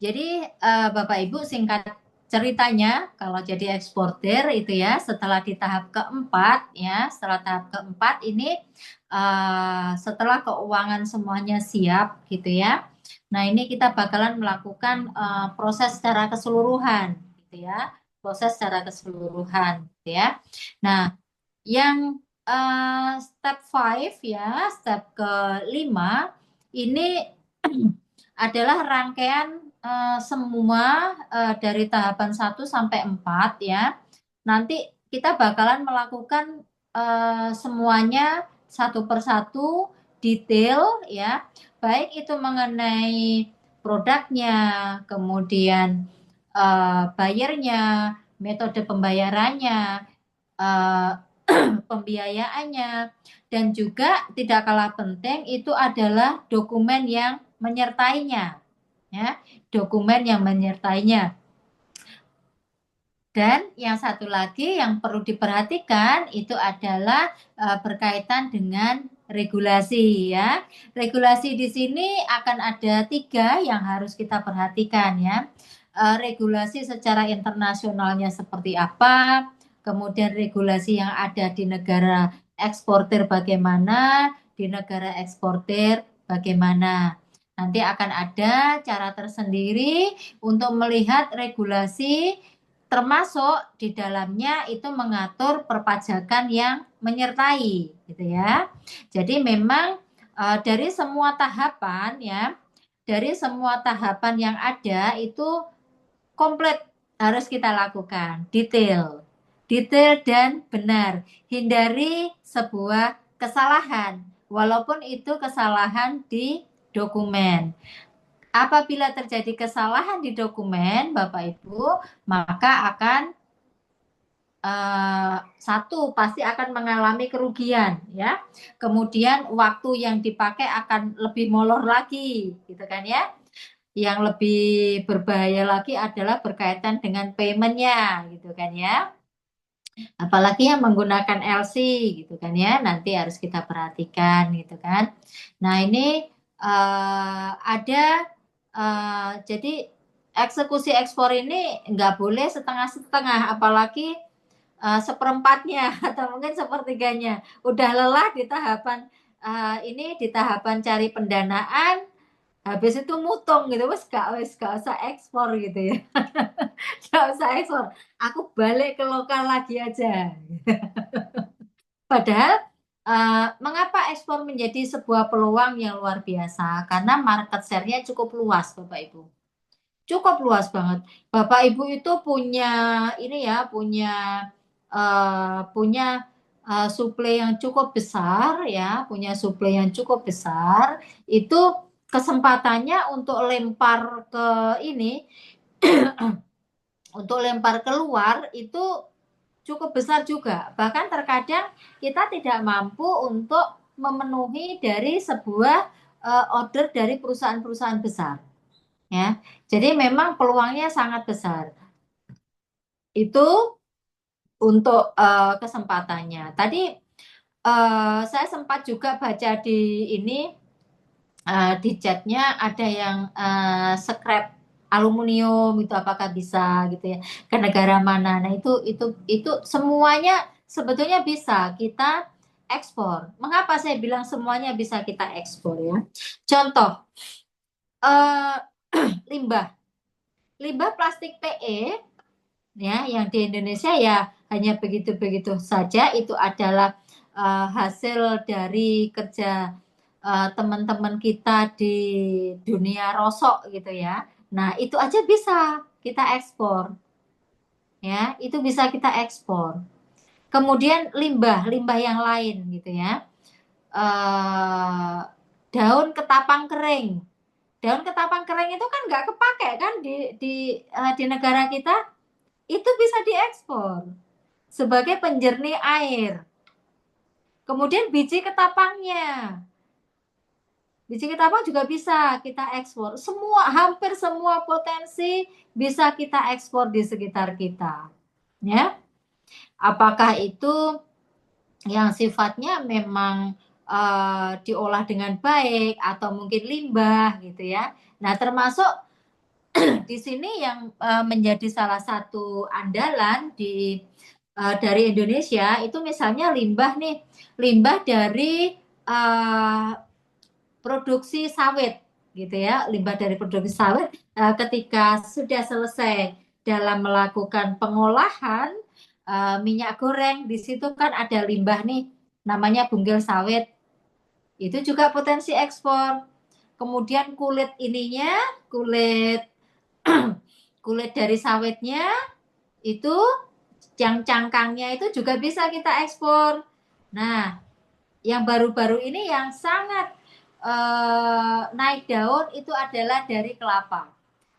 Jadi Bapak Ibu singkat ceritanya kalau jadi eksportir itu ya setelah di tahap keempat ya setelah tahap keempat ini setelah keuangan semuanya siap gitu ya. Nah ini kita bakalan melakukan proses secara keseluruhan gitu ya proses secara keseluruhan gitu ya. Nah yang step 5 ya step kelima ini adalah rangkaian semua dari tahapan 1 sampai 4 ya. Nanti kita bakalan melakukan semuanya satu persatu detail ya. Baik itu mengenai produknya, kemudian bayarnya, metode pembayarannya, eh, pembiayaannya, dan juga tidak kalah penting itu adalah dokumen yang menyertainya ya dokumen yang menyertainya. Dan yang satu lagi yang perlu diperhatikan itu adalah berkaitan dengan regulasi ya. Regulasi di sini akan ada 3 yang harus kita perhatikan ya. Regulasi secara internasionalnya seperti apa, kemudian regulasi yang ada di negara eksportir bagaimana, di negara eksportir bagaimana. Nanti akan ada cara tersendiri untuk melihat regulasi termasuk di dalamnya itu mengatur perpajakan yang menyertai gitu ya. Jadi memang dari semua tahapan ya, dari semua tahapan yang ada itu komplit harus kita lakukan, detail. Detail dan benar. Hindari sebuah kesalahan walaupun itu kesalahan di dokumen. Apabila terjadi kesalahan di dokumen, Bapak Ibu, maka akan satu pasti akan mengalami kerugian ya. Kemudian waktu yang dipakai akan lebih molor lagi, gitu kan ya. Yang lebih berbahaya lagi adalah berkaitan dengan paymentnya, gitu kan ya. Apalagi yang menggunakan LC, gitu kan ya. Nanti harus kita perhatikan, gitu kan. Nah ini ada jadi eksekusi ekspor ini nggak boleh setengah-setengah, apalagi seperempatnya atau mungkin sepertiganya. Udah lelah di tahapan ini di tahapan cari pendanaan, habis itu mutung gitu, wes gak usah ekspor gitu ya. Gak usah ekspor. Aku balik ke lokal lagi aja. Padahal mengapa ekspor menjadi sebuah peluang yang luar biasa? Karena market share-nya cukup luas, Bapak Ibu. Cukup luas banget. Bapak Ibu itu punya ini ya, punya suplai yang cukup besar ya, punya suplai yang cukup besar. Itu kesempatannya untuk lempar ke ini, untuk lempar keluar itu cukup besar juga. Bahkan terkadang kita tidak mampu untuk memenuhi dari sebuah order dari perusahaan-perusahaan besar. Ya, jadi memang peluangnya sangat besar. Itu untuk kesempatannya. Tadi saya sempat juga baca di ini di chatnya ada yang scrap aluminium itu apakah bisa gitu ya, ke negara mana. Nah, itu semuanya sebetulnya bisa kita ekspor. Mengapa saya bilang semuanya bisa kita ekspor ya? Contoh, eh, limbah. Limbah plastik PE ya yang di Indonesia ya hanya begitu-begitu saja, itu adalah hasil dari kerja teman-teman kita di dunia rosok gitu ya. Nah, itu aja bisa kita ekspor ya, itu bisa kita ekspor. Kemudian limbah yang lain gitu ya. Eh, daun ketapang kering. Daun ketapang kering itu kan nggak kepake kan di negara kita, itu bisa diekspor sebagai penjernih air. Kemudian biji ketapang juga bisa kita ekspor. Hampir semua potensi bisa kita ekspor di sekitar kita. Ya, apakah itu yang sifatnya memang diolah dengan baik atau mungkin limbah gitu ya. Nah, termasuk di sini yang menjadi salah satu andalan dari Indonesia itu misalnya limbah dari produksi sawit gitu ya, limbah dari produksi sawit ketika sudah selesai dalam melakukan pengolahan minyak goreng, di situ kan ada limbah nih namanya bungkil sawit, itu juga potensi ekspor. Kemudian kulit kulit dari sawitnya itu yang cangkangnya itu juga bisa kita ekspor. Nah, yang baru-baru ini yang sangat naik daun itu adalah dari kelapa.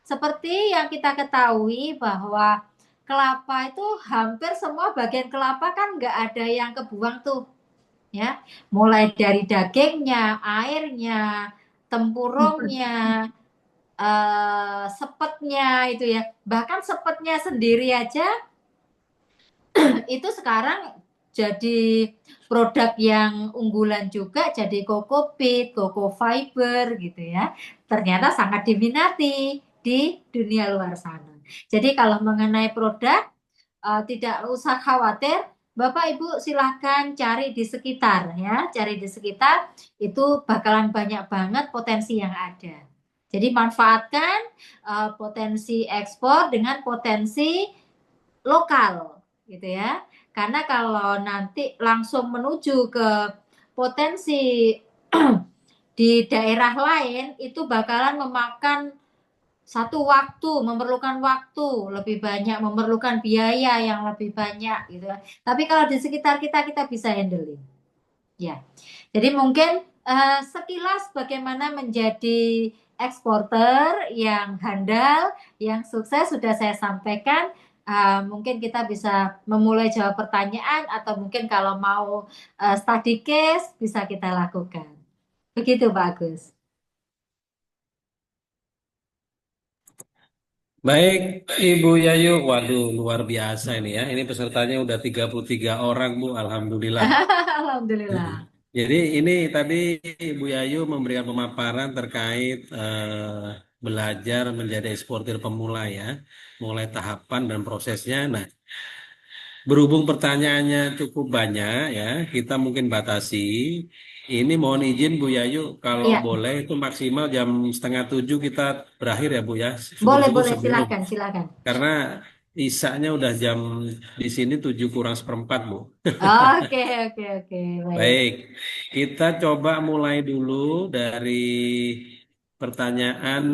Seperti yang kita ketahui bahwa kelapa itu hampir semua bagian kelapa kan nggak ada yang kebuang tuh, ya. Mulai dari dagingnya, airnya, tempurungnya, sepetnya itu ya. Bahkan sepetnya sendiri aja itu sekarang jadi produk yang unggulan juga, jadi Cocopeat, Coco Fiber gitu ya. Ternyata sangat diminati di dunia luar sana. Jadi kalau mengenai produk tidak usah khawatir, Bapak Ibu silahkan cari di sekitar ya, cari di sekitar itu bakalan banyak banget potensi yang ada. Jadi manfaatkan potensi ekspor dengan potensi lokal gitu ya. Karena kalau nanti langsung menuju ke potensi di daerah lain itu bakalan memakan memerlukan waktu lebih banyak, memerlukan biaya yang lebih banyak gitu kan. Tapi kalau di sekitar kita bisa handling. Ya. Jadi mungkin sekilas bagaimana menjadi eksporter yang handal, yang sukses sudah saya sampaikan. Mungkin kita bisa memulai jawab pertanyaan atau mungkin kalau mau study case bisa kita lakukan. Begitu Pak Agus. Baik, Ibu Yayu. Waduh, luar biasa ini ya. Ini pesertanya udah 33 orang, Bu. Alhamdulillah. Alhamdulillah. Jadi ini tadi Ibu Yayu memberikan pemaparan terkait belajar menjadi eksportir pemula ya. Mulai tahapan dan prosesnya. Nah, berhubung pertanyaannya cukup banyak ya, kita mungkin batasi. Ini mohon izin Bu Yayu, kalau Iya, boleh itu maksimal jam 6:30 kita berakhir ya Bu ya, boleh subuh-subuh sebelum. silakan. Karena isaknya udah jam di sini 7:45 Bu. Oke, baik. Baik, kita coba mulai dulu dari pertanyaan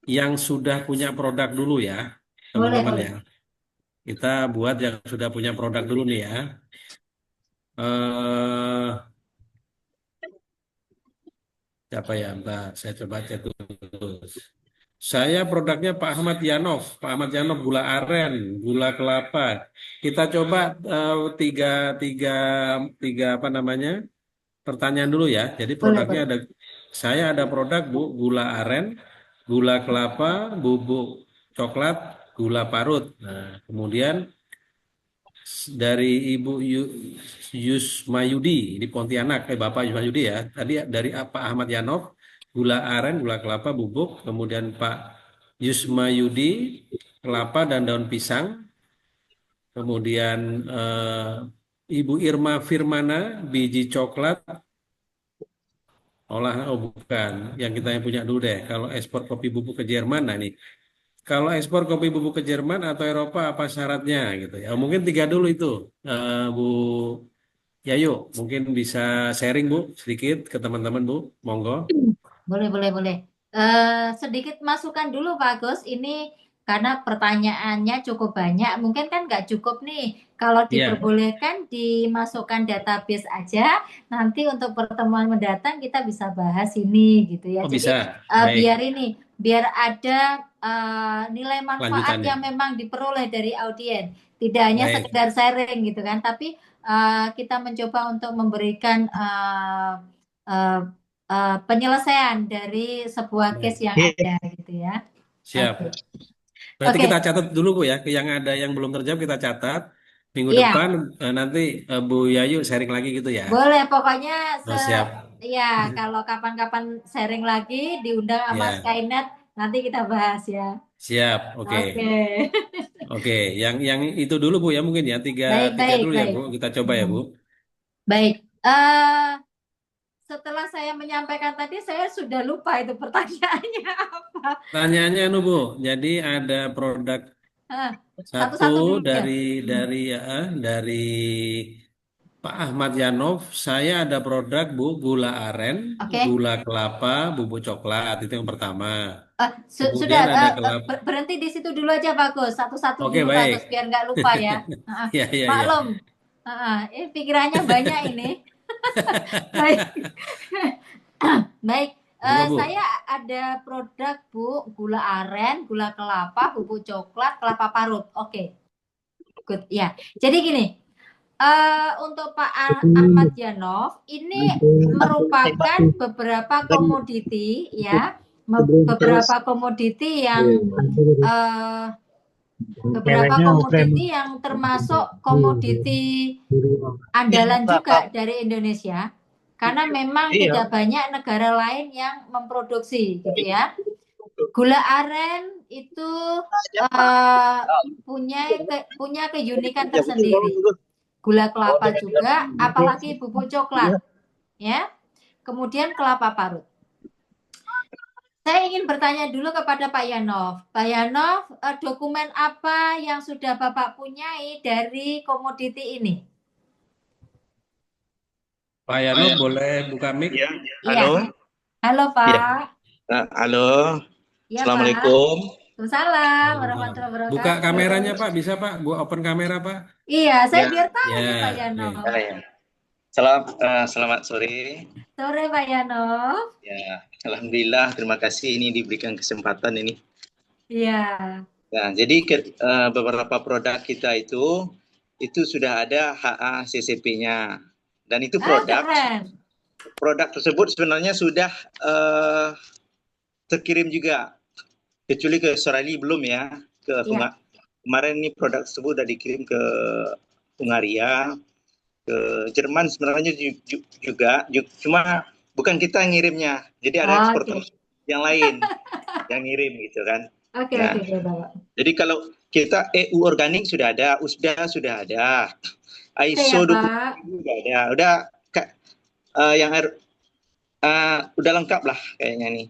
yang sudah punya produk dulu ya, teman-teman Boleh. ya. Kita buat yang sudah punya produk dulu nih ya. Eh, siapa ya, Mbak? Saya coba cek dulu. Saya produknya Pak Ahmad Yanov. Pak Ahmad Yanov gula aren, gula kelapa. Kita coba tiga, tiga, tiga apa namanya? Pertanyaan dulu ya. Jadi produknya Boleh. saya ada produk Bu, gula aren, gula kelapa, bubuk coklat, gula parut. Nah, kemudian dari Ibu Yusmayudi di Pontianak, Bapak Yusmayudi ya. Tadi dari Pak Ahmad Yanov, gula aren, gula kelapa bubuk, kemudian Pak Yusma Yudi, kelapa dan daun pisang, kemudian Ibu Irma Firmana, biji coklat, oh bukan, yang kita yang punya dulu deh. Kalau ekspor kopi bubuk ke Jerman, nah nih. Kalau ekspor kopi bubuk ke Jerman atau Eropa apa syaratnya gitu ya? Mungkin tiga dulu itu, Bu Yayu, mungkin bisa sharing Bu sedikit ke teman-teman Bu, monggo. Boleh, boleh, boleh. Sedikit masukan dulu Pak Agus, ini karena pertanyaannya cukup banyak, mungkin kan nggak cukup nih. Kalau Iya, diperbolehkan dimasukkan database aja, nanti untuk pertemuan mendatang kita bisa bahas ini gitu ya. oh Jadi bisa, baik, biar ada nilai manfaat lanjutannya, yang memang diperoleh dari audiens, tidak hanya baik, sekedar sharing gitu kan, tapi kita mencoba untuk memberikan eh, penyelesaian dari sebuah case baik, yang ada gitu ya. siap. Oke. Berarti Oke, kita catat dulu Bu ya, yang ada yang belum terjawab kita catat. Minggu iya, depan nanti Bu Yayu sharing lagi gitu ya. boleh pokoknya Oh, siap, ya kalau kapan-kapan sharing lagi diundang sama ya, Skynet nanti kita bahas ya. siap, oke. Oke. Oke, yang itu dulu Bu ya mungkin ya tiga Baik, tiga baik, dulu ya baik. Bu. Kita coba ya Hmm. Bu. Baik. Setelah saya menyampaikan tadi saya sudah lupa itu pertanyaannya apa. Pertanyaannya nu Bu. Jadi ada produk Hah, satu satu-satu dulu ya. dari Hmm. dari dari Pak Ahmad Yanov. Saya ada produk Bu gula aren, Oke. gula kelapa, bubuk coklat itu yang pertama. Sudah Kemudian ada kelapa. berhenti di situ dulu aja Bagus. Satu-satu Oke dulu Bagus baik. biar nggak lupa ya. Ya ya ya. Maklum. Pikirannya banyak ini. Baik. Baik. Monggo Bu. Saya ada produk Bu, gula aren, gula kelapa, bubuk coklat, kelapa parut. Oke, good. Ya. Jadi gini, untuk Pak Ahmad Yanov ini merupakan beberapa komoditi ya, beberapa komoditi yang termasuk komoditi andalan juga dari Indonesia karena memang tidak banyak negara lain yang memproduksi gitu ya. Gula aren itu punya keunikan tersendiri. Gula kelapa juga, apalagi bubuk coklat ya. Kemudian kelapa parut. Saya ingin bertanya dulu kepada Pak Yanov. Pak Yanov, dokumen apa yang sudah Bapak punyai dari komoditi ini? Pak Yanov boleh buka mic? Ya, Iya. halo. Halo Pak. Halo. Ya, Assalamualaikum. Pak. Waalaikumsalam warahmatullahi wabarakatuh. Buka kameranya Pak, bisa Pak? Gua open kamera Pak. Iya, saya Ya. biar tahu Ya, nih Pak Yanov. oke. Selamat sore. Sore Pak Yanov. Ya, alhamdulillah, terima kasih ini diberikan kesempatan ini. Iya. Nah, jadi beberapa produk kita itu sudah ada HACCP-nya, dan itu Keren. produk tersebut sebenarnya sudah terkirim juga, kecuali ke Australia belum ya. Kemarin ini produk tersebut sudah dikirim ke Hungaria, ke Jerman sebenarnya juga, cuma bukan kita yang ngirimnya, jadi ada eksporter yang lain yang ngirim gitu kan. Oke, Bapak. Jadi kalau kita EU organik sudah ada, USDA sudah ada, ISO Pak. juga ada, udah lengkap lah kayaknya nih.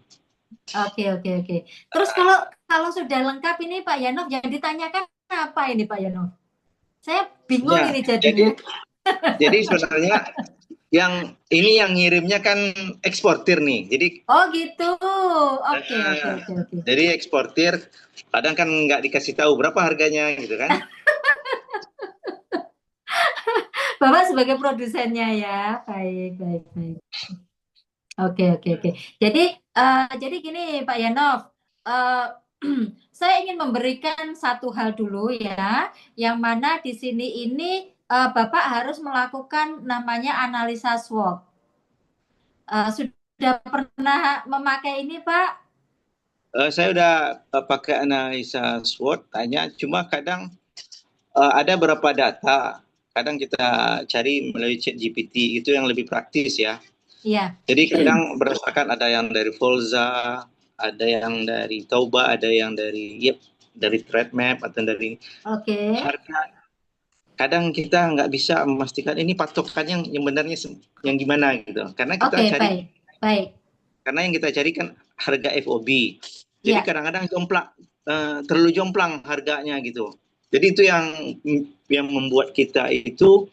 Oke. Terus kalau sudah lengkap ini Pak Yanov yang ditanyakan apa ini Pak Yanov? Saya bingung ini jadinya. Jadi sebenarnya yang ngirimnya kan eksportir nih. Jadi gitu. Oke. Jadi eksportir kadang kan nggak dikasih tahu berapa harganya gitu kan. Bapak sebagai produsennya ya. Baik. Oke. Jadi gini Pak Yanov, saya ingin memberikan satu hal dulu ya, yang mana di sini ini Bapak harus melakukan namanya analisa SWOT. Sudah pernah memakai ini Pak? Saya udah pakai analisa SWOT, cuma kadang ada beberapa data, kadang kita cari melalui ChatGPT, itu yang lebih praktis ya. Iya, Jadi kadang berdasarkan ada yang dari Volza, ada yang dari Tauba, ada yang dari dari Trademap atau dari oke, harga. Kadang kita nggak bisa memastikan ini patokannya yang benarnya yang gimana gitu. oke, baik, baik, Karena yang kita cari kan harga FOB. Jadi ya, kadang-kadang terlalu jomplang harganya gitu. Jadi itu yang membuat kita itu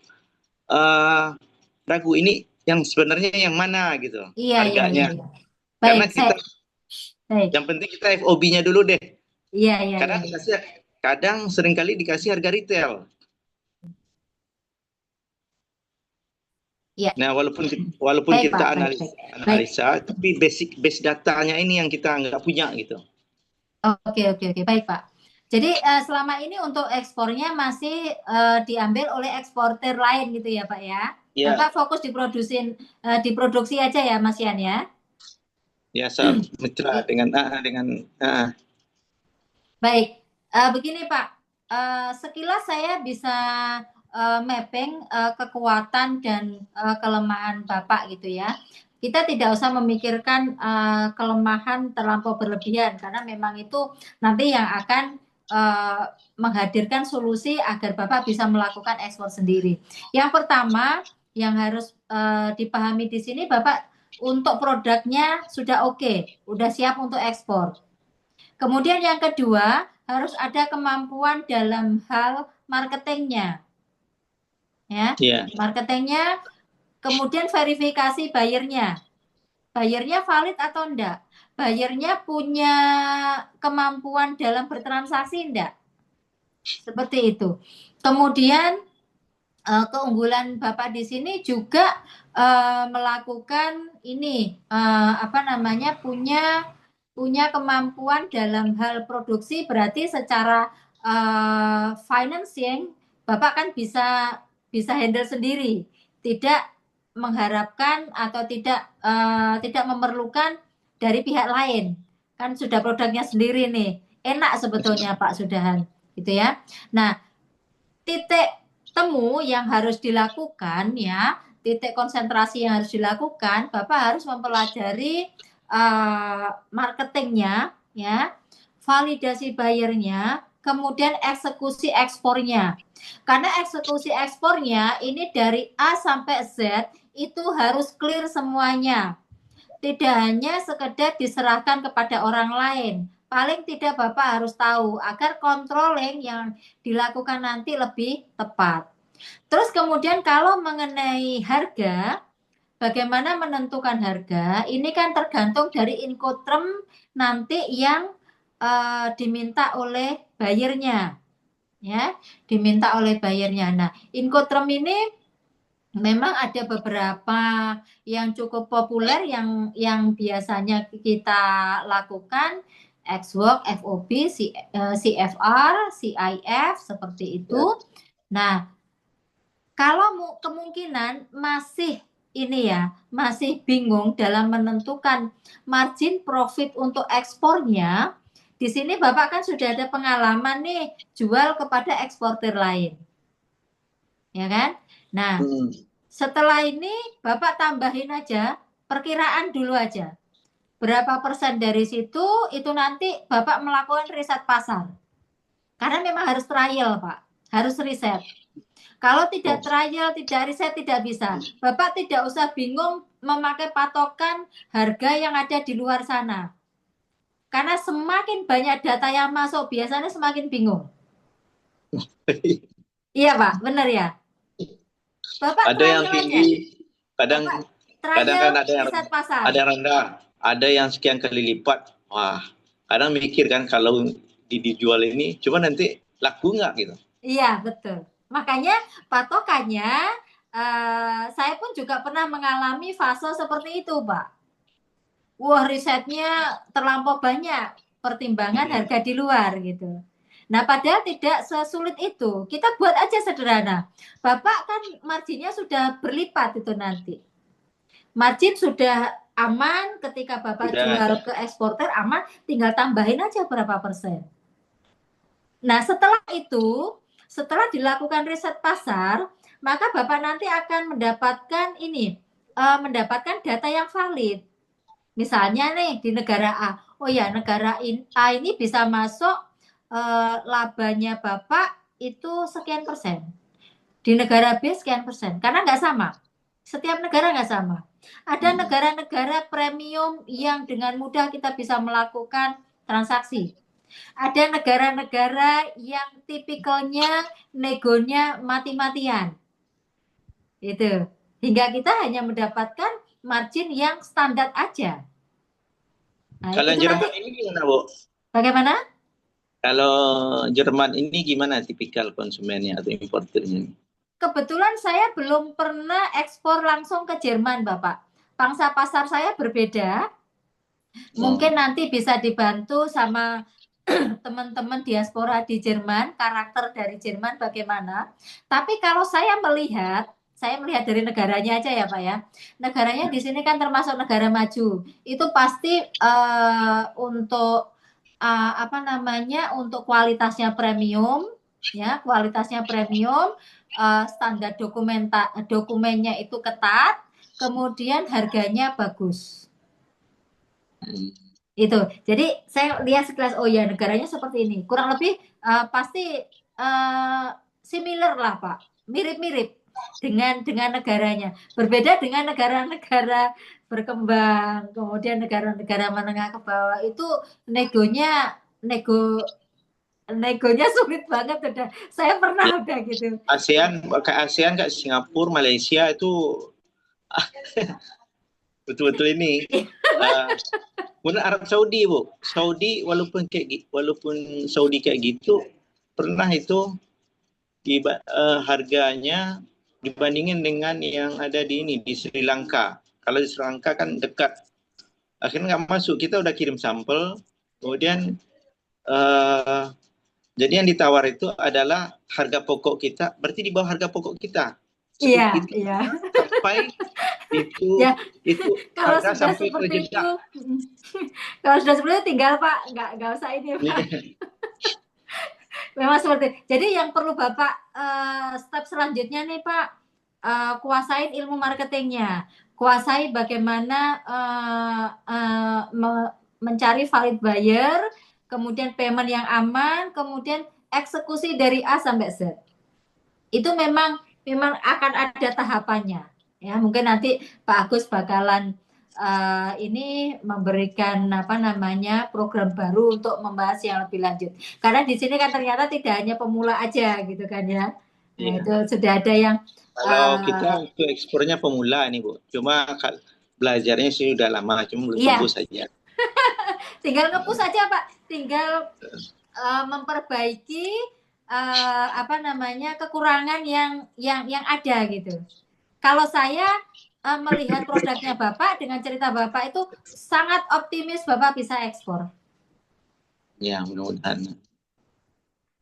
ragu ini yang sebenarnya yang mana gitu iya, iya, iya, harganya. iya. Baik, Karena baik, yang penting kita FOB-nya dulu deh. iya, iya, iya, Kadang seringkali dikasih harga retail. iya. Nah, walaupun Baik, kita Pak, baik, baik, baik. analisa, tapi base datanya ini yang kita nggak punya gitu. Oke, oke, oke, baik, Pak. Jadi selama ini untuk ekspornya masih diambil oleh eksportir lain gitu ya, Pak ya? Ya, Bapak fokus diproduksi aja ya, Mas Yan ya? ya mitra dengan Baik, begini Pak, sekilas saya bisa mapping kekuatan dan kelemahan Bapak gitu ya. Kita tidak usah memikirkan kelemahan terlampau berlebihan karena memang itu nanti yang akan menghadirkan solusi agar Bapak bisa melakukan ekspor sendiri. Yang pertama yang harus dipahami di sini Bapak untuk produknya sudah oke, udah siap untuk ekspor. Kemudian yang kedua, harus ada kemampuan dalam hal marketingnya. Ya, marketingnya, kemudian verifikasi bayarnya. Bayarnya valid atau enggak? Bayarnya punya kemampuan dalam bertransaksi enggak? Seperti itu. Kemudian keunggulan Bapak di sini juga melakukan ini punya kemampuan dalam hal produksi, berarti secara financing Bapak kan bisa handle sendiri, tidak mengharapkan atau tidak memerlukan dari pihak lain, kan sudah produknya sendiri nih, enak sebetulnya Pak Sudahan gitu ya. Nah, titik temu yang harus dilakukan ya, titik konsentrasi yang harus dilakukan, Bapak harus mempelajari marketingnya, ya, validasi bayarnya, kemudian eksekusi ekspornya. Karena eksekusi ekspornya ini dari A sampai Z itu harus clear semuanya. Tidak hanya sekedar diserahkan kepada orang lain. Paling tidak Bapak harus tahu agar controlling yang dilakukan nanti lebih tepat. Terus kemudian kalau mengenai harga, bagaimana menentukan harga? Ini kan tergantung dari Incoterm nanti yang diminta oleh buyernya, ya, diminta oleh buyernya. Nah, Incoterm ini memang ada beberapa yang cukup populer yang biasanya kita lakukan, XWORK, FOB, CFR, CIF seperti itu. Nah, kalau kemungkinan masih bingung dalam menentukan margin profit untuk ekspornya, di sini Bapak kan sudah ada pengalaman nih jual kepada eksportir lain. Ya kan? Nah, setelah ini Bapak tambahin aja, perkiraan dulu aja. Berapa persen dari situ itu nanti Bapak melakukan riset pasar. Karena memang harus trial, Pak. Harus riset. Kalau tidak trial, tidak riset, tidak bisa. Bapak tidak usah bingung memakai patokan harga yang ada di luar sana. Karena semakin banyak data yang masuk, biasanya semakin bingung. Iya, Pak, benar ya? Bapak ada yang tinggi, kadang kan ada yang pasar. Ada yang rendah, ada yang sekian kali lipat. Wah, kadang mikir kan kalau dijual ini, cuma nanti laku nggak gitu? Iya, betul. Makanya patokannya saya pun juga pernah mengalami fase seperti itu, Pak. Wah, risetnya terlampau banyak, pertimbangan harga di luar gitu. Nah, padahal tidak sesulit itu. Kita buat aja sederhana. Bapak kan marginnya sudah berlipat itu nanti. Margin sudah aman ketika Bapak jual ke eksporter, aman, tinggal tambahin aja berapa persen. Nah, setelah dilakukan riset pasar, maka Bapak nanti akan mendapatkan ini mendapatkan data yang valid. Misalnya nih di negara A, oh ya negara A ini bisa masuk labanya Bapak itu sekian persen. Di negara B sekian persen. Karena nggak sama. Setiap negara nggak sama. Ada negara-negara premium yang dengan mudah kita bisa melakukan transaksi. Ada negara-negara yang tipikalnya negonya mati-matian. Itu. Hingga kita hanya mendapatkan margin yang standar aja. Nah, Kalau itu Jerman nanti ini gimana, Bu? bagaimana? Kalau Jerman ini gimana tipikal konsumennya atau importernya? Kebetulan saya belum pernah ekspor langsung ke Jerman, Bapak. Pangsa pasar saya berbeda. Mungkin nanti bisa dibantu sama teman-teman diaspora di Jerman, karakter dari Jerman bagaimana. Tapi kalau saya melihat dari negaranya aja ya Pak ya. Negaranya di sini kan termasuk negara maju. Itu pasti untuk apa namanya, untuk kualitasnya premium, ya kualitasnya premium, standar dokumennya itu ketat, kemudian harganya bagus. Itu. Jadi saya lihat sekilas, oh ya negaranya seperti ini. Kurang lebih pasti similar lah Pak, mirip-mirip dengan negaranya. Berbeda dengan negara-negara berkembang, kemudian negara-negara menengah ke bawah itu negonya sulit banget udah. Saya pernah udah gitu. ASEAN, kayak Singapura, Malaysia itu betul-betul ini. Kemudian Arab Saudi, Bu. Saudi walaupun Saudi kayak gitu, pernah itu harganya dibandingin dengan yang ada di Sri Lanka. Kalau di Sri Lanka kan dekat, akhirnya nggak masuk. Kita udah kirim sampel, kemudian jadi yang ditawar itu adalah harga pokok kita, berarti di bawah harga pokok kita. Iya, Itu iya. sampai itu Ya, itu kalau harga sudah sampai seperti itu, terjejak. kalau sudah seperti itu tinggal Pak, nggak usah ini Pak. Memang seperti. Jadi yang perlu Bapak step selanjutnya nih Pak, kuasain ilmu marketingnya, kuasai bagaimana mencari valid buyer, kemudian payment yang aman, kemudian eksekusi dari A sampai Z. Itu memang akan ada tahapannya. Ya, mungkin nanti Pak Agus bakalan ini memberikan apa namanya program baru untuk membahas yang lebih lanjut. Karena di sini kan ternyata tidak hanya pemula aja gitu kan ya. Nah, Iya. itu sudah ada yang Kalau kita untuk ekspornya pemula nih Bu, cuma belajarnya sih udah lama, cuma belum Iya. tembus saja. tinggal nge-push aja Pak, tinggal memperbaiki apa namanya kekurangan yang ada gitu. Kalau saya melihat produknya Bapak dengan cerita Bapak itu sangat optimis Bapak bisa ekspor. Ya, mudah-mudahan.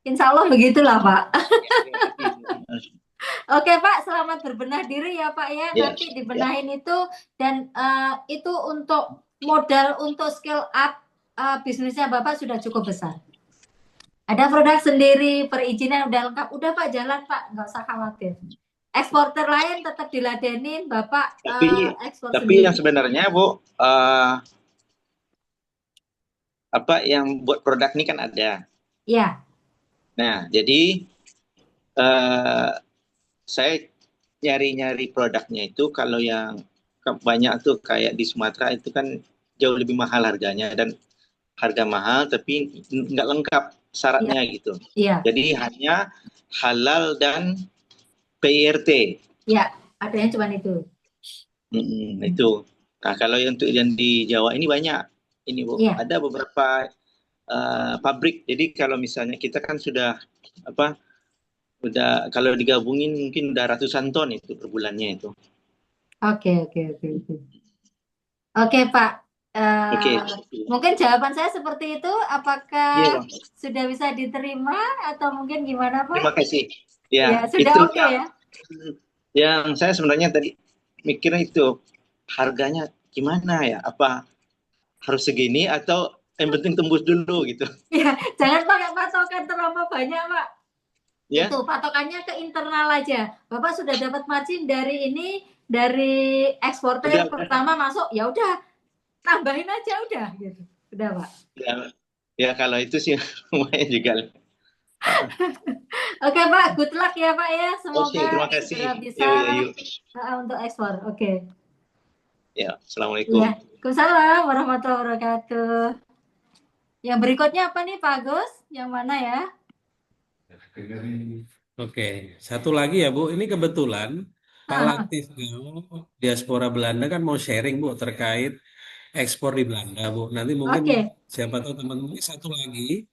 Insya Allah begitulah Pak. Oke Pak, selamat berbenah diri ya Pak ya. Ya, Nanti dibenahin itu dan itu untuk modal untuk skill up bisnisnya Bapak sudah cukup besar. Ada produk sendiri, perizinan udah lengkap, udah Pak jalan Pak, nggak usah khawatir. Eksporter lain tetap diladenin, Bapak ekspor Tapi sendiri. yang sebenarnya Bu, apa yang buat produk ini kan ada. Ya. Nah, jadi saya nyari-nyari produknya itu kalau yang banyak tuh kayak di Sumatera itu kan jauh lebih mahal harganya dan harga mahal tapi nggak lengkap syaratnya gitu. Iya. Jadi hanya halal dan PIRT. Ya, adanya cuma itu. Itu. Nah, kalau untuk yang di Jawa ini banyak. Ini Bu, Iya. ada beberapa pabrik. Jadi kalau misalnya kita kan sudah kalau digabungin mungkin udah ratusan ton itu per bulannya itu. Oke. Oke Pak. Oke. Mungkin jawaban saya seperti itu. Apakah Iya, Bang. sudah bisa diterima atau mungkin gimana Pak? Terima kasih. Ya, sudah itu oke ya. Yang saya sebenarnya tadi mikirnya itu harganya gimana ya? Apa harus segini atau yang penting tembus dulu gitu? Ya, jangan pakai patokan terlalu banyak Pak. Ya. Itu patokannya ke internal aja. Bapak sudah dapat margin dari ini, dari eksportir Udah, pertama masuk, ya udah tambahin aja udah gitu. Udah, Pak. ya, ya kalau itu sih lumayan juga. Oke, Pak, good luck ya, Pak ya. Oke, Semoga terima kasih. segera bisa Yuk, yuk, yuk. untuk ekspor. Oke. Ya, Iya. Assalamualaikum. Waalaikumsalam warahmatullahi wabarakatuh. Yang berikutnya apa nih, Pak Agus? Yang mana ya? Oke, satu lagi ya Bu, ini kebetulan Pak Ah, Latif diaspora Belanda kan mau sharing Bu terkait ekspor di Belanda Bu. Nanti mungkin oke. siapa tahu teman-teman satu lagi.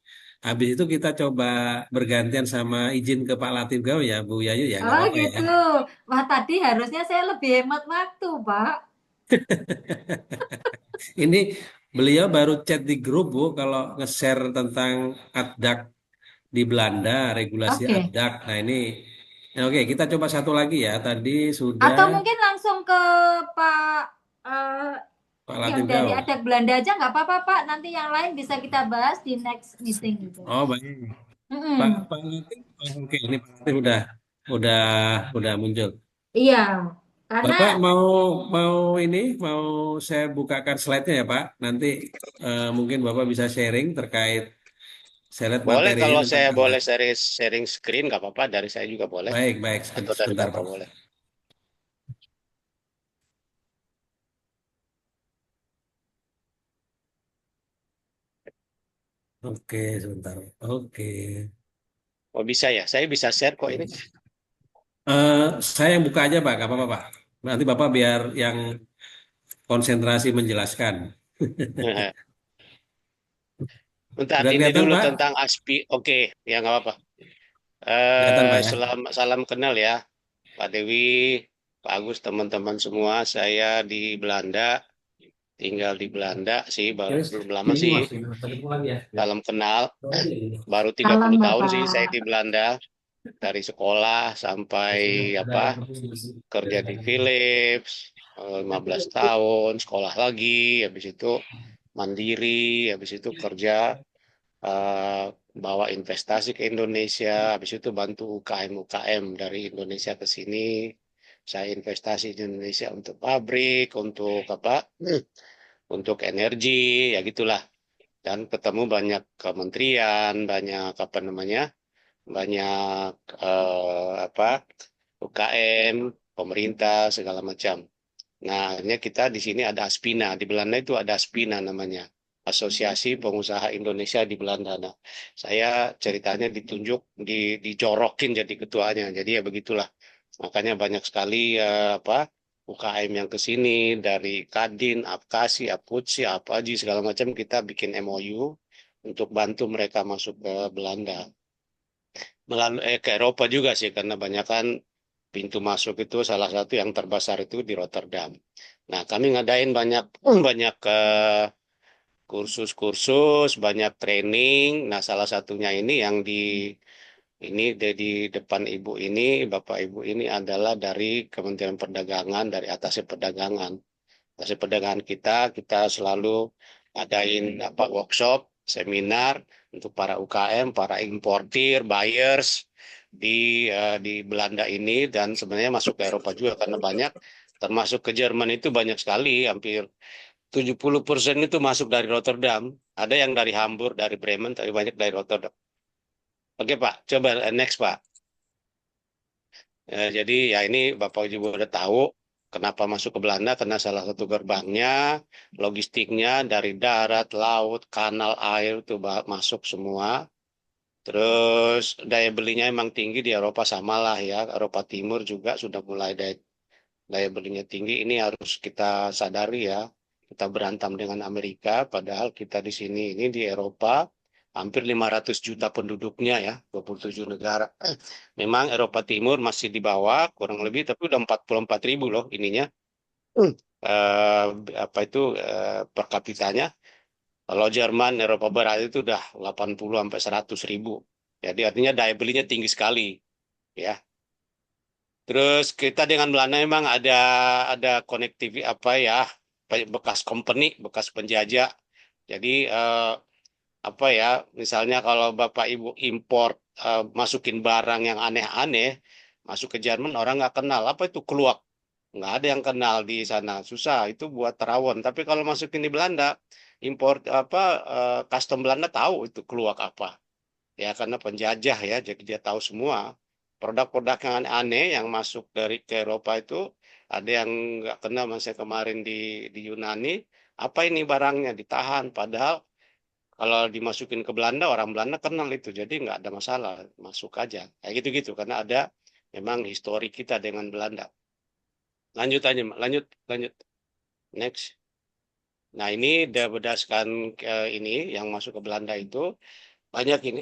Habis itu kita coba bergantian sama izin ke Pak Latif Gau ya Bu Yayu ya, nggak Oh apa-apa ya. gitu. Wah, tadi harusnya saya lebih hemat waktu, Pak. Ini beliau baru chat di grup Bu kalau nge-share tentang ADAC di Belanda, regulasi Oke. ADAC. Nah ini, oke kita coba satu lagi ya. Tadi sudah Atau mungkin langsung ke Pak eh, Pak yang Latif dari Gau. Adak Belanda aja nggak apa-apa, Pak. Nanti yang lain bisa kita bahas di next meeting gitu. Oh baik. Pak Mm-mm. Pak Latif, oh, oke ini Pak Latif udah udah muncul. Iya, karena Bapak mau mau ini mau saya bukakan slide-nya ya Pak. Nanti mungkin Bapak bisa sharing terkait saya lihat Boleh materinya kalau tentang saya ADAC. boleh sharing screen nggak apa-apa, dari saya juga boleh Baik baik atau dari sebentar Bapak Pak. boleh. Oke sebentar. Oke. Oh bisa ya, saya bisa share kok ini. Eh, saya yang buka aja Pak, nggak apa-apa Pak. Nanti Bapak biar yang konsentrasi menjelaskan. Bentar, Sudah ini kelihatan dulu Pak? tentang ASPI. Oke, ya nggak apa-apa. Kelihatan Pak ya? Salam kenal ya, Pak Dewi, Pak Agus, teman-teman semua. Saya di Belanda, tinggal di Belanda sih, Yes, belum lama ini sih. masih tadi pulang ya. Salam kenal, baru salam 30 tahun sih saya Bapak. di Belanda. Dari sekolah sampai apa kerja di Philips, 15 tahun, sekolah lagi, habis itu mandiri, habis itu kerja, eh, bawa investasi ke Indonesia, habis itu bantu UKM-UKM dari Indonesia ke sini. Saya investasi di Indonesia untuk pabrik, untuk apa, untuk energi, ya gitulah. Dan ketemu banyak kementerian, banyak apa namanya, banyak apa UKM, pemerintah segala macam. Nah, akhirnya kita di sini ada Aspina. Di Belanda itu ada Aspina namanya. Asosiasi Pengusaha Indonesia di Belanda. Nah, saya ceritanya ditunjuk, dijorokin jadi ketuanya. Jadi ya begitulah. Makanya banyak sekali apa UKM yang ke sini dari Kadin, Apkasi, Aputsi, Apaji segala macam kita bikin MOU untuk bantu mereka masuk ke Belanda melalui ke Eropa juga sih karena banyak kan pintu masuk itu salah satu yang terbesar itu di Rotterdam. Nah, kami ngadain banyak banyak kursus-kursus, banyak training. Nah, salah satunya ini yang di depan Ibu ini, Bapak Ibu ini adalah dari Kementerian Perdagangan, dari atasnya perdagangan. Atasnya perdagangan kita selalu adain apa workshop, seminar untuk para UKM, para importir, buyers di Belanda ini dan sebenarnya masuk ke Eropa juga karena banyak termasuk ke Jerman itu banyak sekali hampir 70% itu masuk dari Rotterdam. Ada yang dari Hamburg, dari Bremen, tapi banyak dari Rotterdam. Oke Pak, coba next Pak. Jadi ya ini Bapak juga udah tahu kenapa masuk ke Belanda karena salah satu gerbangnya, logistiknya dari darat, laut, kanal, air itu masuk semua. Terus daya belinya emang tinggi di Eropa sama lah ya. Eropa Timur juga sudah mulai daya belinya tinggi. Ini harus kita sadari ya. Kita berantam dengan Amerika, padahal kita di sini ini di Eropa hampir 500 juta penduduknya ya, 27 negara. Memang Eropa Timur masih di bawah kurang lebih, tapi udah 44 ribu loh ininya. Eh, apa itu per kapitanya. Kalau Jerman, Eropa Barat itu udah 80 sampai 100 ribu. Jadi artinya daya belinya tinggi sekali ya. Terus kita dengan Belanda memang ada konektivitas apa ya, bekas company, bekas penjajah. Jadi apa ya, misalnya kalau Bapak Ibu import masukin barang yang aneh-aneh masuk ke Jerman orang nggak kenal apa itu keluak. nggak ada yang kenal di sana, susah itu buat rawon. Tapi kalau masukin di Belanda, import apa custom Belanda tahu itu keluar apa, ya karena penjajah ya, jadi dia tahu semua produk-produk yang aneh yang masuk dari ke Eropa itu. Ada yang nggak kenal, masa kemarin di Yunani, apa ini barangnya ditahan, padahal kalau dimasukin ke Belanda, orang Belanda kenal itu, jadi nggak ada masalah, masuk aja kayak gitu-gitu karena ada memang histori kita dengan Belanda. Lanjut aja, Mak. Lanjut, next. Nah, ini udah berdasarkan ini yang masuk ke Belanda itu banyak ini.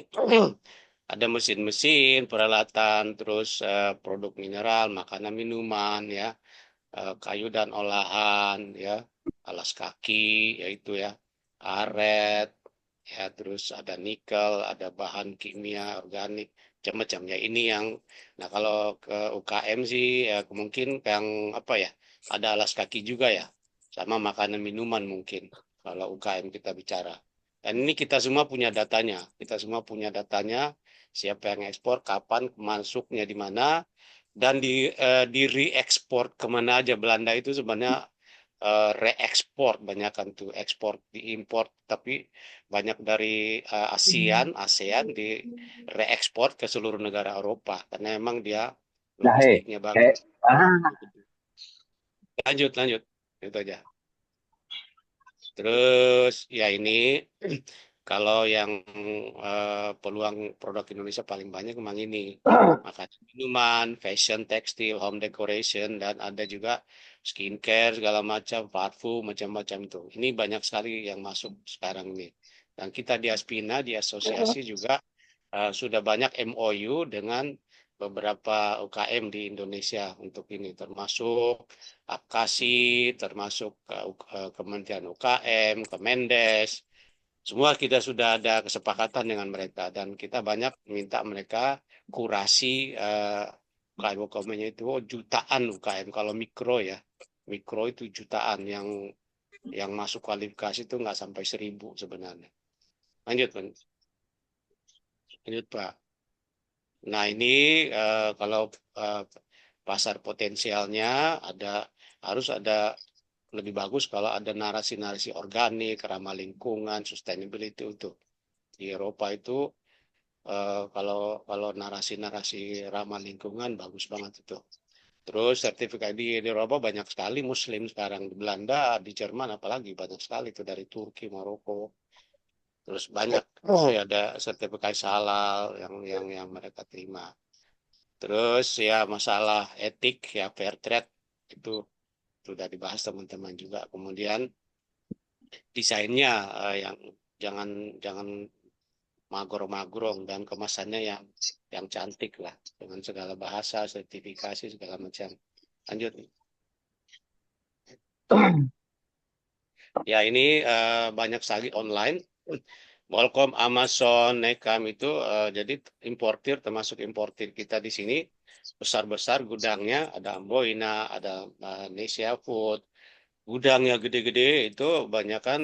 Ada mesin-mesin, peralatan, terus produk mineral, makanan, minuman, ya, kayu dan olahan, ya, alas kaki, yaitu ya, karet, ya, terus ada nikel, ada bahan kimia, organik, macam-macam ya. Ini yang, nah kalau ke UKM sih, ya mungkin yang apa ya, ada alas kaki juga ya, sama makanan minuman mungkin, kalau UKM kita bicara. Dan ini kita semua punya datanya, siapa yang ekspor, kapan, masuknya di mana, dan di re-ekspor kemana aja. Belanda itu sebenarnya re-ekspor, banyak kan tuh ekspor diimpor, tapi banyak dari ASEAN di re-ekspor ke seluruh negara Eropa karena emang dia logistiknya bagus. Lanjut itu aja. Terus ya ini kalau yang peluang produk Indonesia paling banyak memang ini makanan, minuman, fashion, tekstil, home decoration, dan ada juga skincare segala macam, parfum macam-macam itu. Ini banyak sekali yang masuk sekarang ini. Dan kita di Aspina di asosiasi juga sudah banyak MOU dengan beberapa UKM di Indonesia untuk ini, termasuk APKASI, termasuk Kementerian UKM, Kemendes. Semua kita sudah ada kesepakatan dengan mereka dan kita banyak minta mereka kurasi UKM-UKM-nya itu jutaan UKM. Kalau mikro ya, mikro itu jutaan, yang masuk kualifikasi itu nggak sampai 1.000 sebenarnya. Lanjut Pak. Nah ini kalau pasar potensialnya harus ada, lebih bagus kalau ada narasi-narasi organik, ramah lingkungan, sustainability itu. Di Eropa itu kalau narasi-narasi ramah lingkungan bagus banget itu. Terus sertifikat di Eropa banyak sekali Muslim sekarang, di Belanda, di Jerman apalagi banyak sekali itu, dari Turki, Maroko. Terus banyak ya ada sertifikat halal yang mereka terima. Terus ya masalah etik ya, fair trade itu sudah dibahas teman-teman juga. Kemudian desainnya yang jangan magro-magrong, dan kemasannya yang cantik lah, dengan segala bahasa, sertifikasi segala macam. Lanjut. Ya ini banyak sekali online. Bolcom, Amazon, Nekam itu jadi importir, termasuk importir kita di sini besar-besar gudangnya, ada Amboina, ada Nesia Food. Gudangnya gede-gede itu banyak kan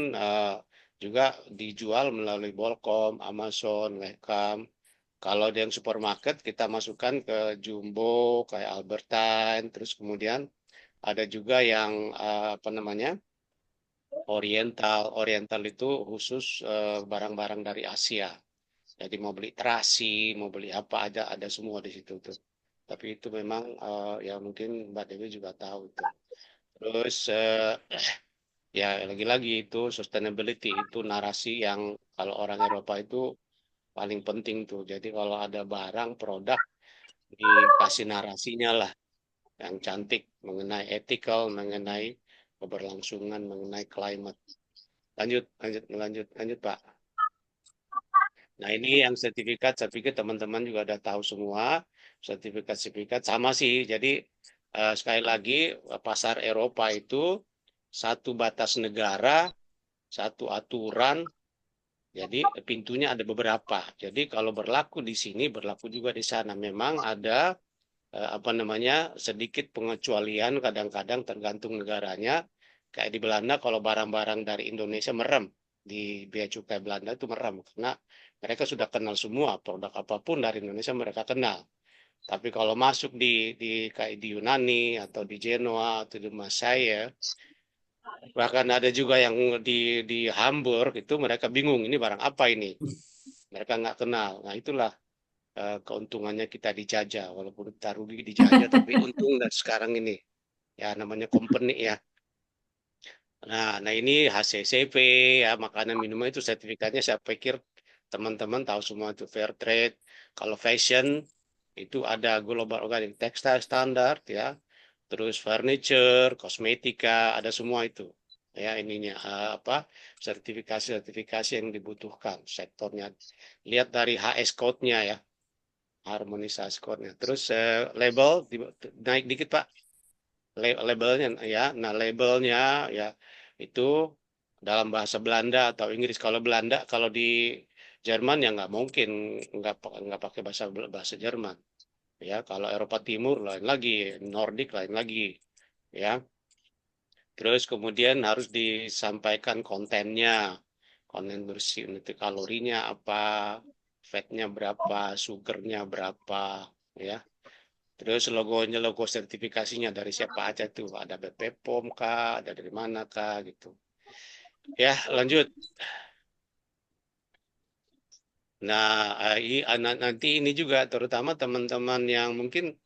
juga dijual melalui Bolcom, Amazon, Nekam. Kalau yang supermarket kita masukkan ke Jumbo, kayak Albertine, terus kemudian ada juga yang apa namanya, Oriental. Oriental itu khusus barang-barang dari Asia. Jadi mau beli terasi, mau beli apa aja ada semua di situ tuh. Tapi itu memang ya mungkin Mbak Dewi juga tahu itu. Terus ya lagi-lagi itu sustainability itu narasi yang kalau orang Eropa itu paling penting tuh. Jadi kalau ada barang produk dikasih narasinya lah yang cantik mengenai ethical, mengenai keberlangsungan, mengenai climate. Lanjut Pak. Nah ini yang sertifikat, saya pikir teman-teman juga udah tahu semua. Sertifikat sama sih. Jadi sekali lagi pasar Eropa itu satu batas negara, satu aturan. Jadi pintunya ada beberapa. Jadi kalau berlaku di sini, berlaku juga di sana. Memang ada apa namanya, sedikit pengecualian kadang-kadang tergantung negaranya. Kayak di Belanda kalau barang-barang dari Indonesia merem, di bea cukai Belanda itu merem karena mereka sudah kenal semua produk apapun dari Indonesia, mereka kenal. Tapi kalau masuk kayak di Yunani atau di Genoa atau di Marseille, bahkan ada juga yang di Hamburg itu mereka bingung ini barang apa ini. Mereka nggak kenal. Nah itulah keuntungannya kita dijajah, walaupun kita rugi dijajah, tapi untung dan sekarang ini ya namanya company ya. Nah ini HACCP ya, makanan minuman itu sertifikatnya saya pikir teman-teman tahu semua itu fair trade. Kalau fashion itu ada Global Organic Textile Standard ya, terus furniture, kosmetika, ada semua itu. Ya ininya apa sertifikasi-sertifikasi yang dibutuhkan sektornya. Lihat dari HS code-nya ya, harmonisasi code-nya. Terus label naik dikit Pak. Labelnya ya. Nah, labelnya ya itu dalam bahasa Belanda atau Inggris. Kalau Belanda, kalau di Jerman ya nggak mungkin nggak pakai bahasa Jerman. Ya, kalau Eropa Timur lain lagi, Nordik lain lagi. Ya. Terus kemudian harus disampaikan kontennya, konten bersih, nanti kalorinya apa, fatnya berapa, sugarnya berapa, ya. Terus logonya, logo sertifikasinya dari siapa aja tuh, ada BP POM kah, ada dari mana kah, gitu. Ya, lanjut. Nah, nanti ini juga terutama teman-teman yang mungkin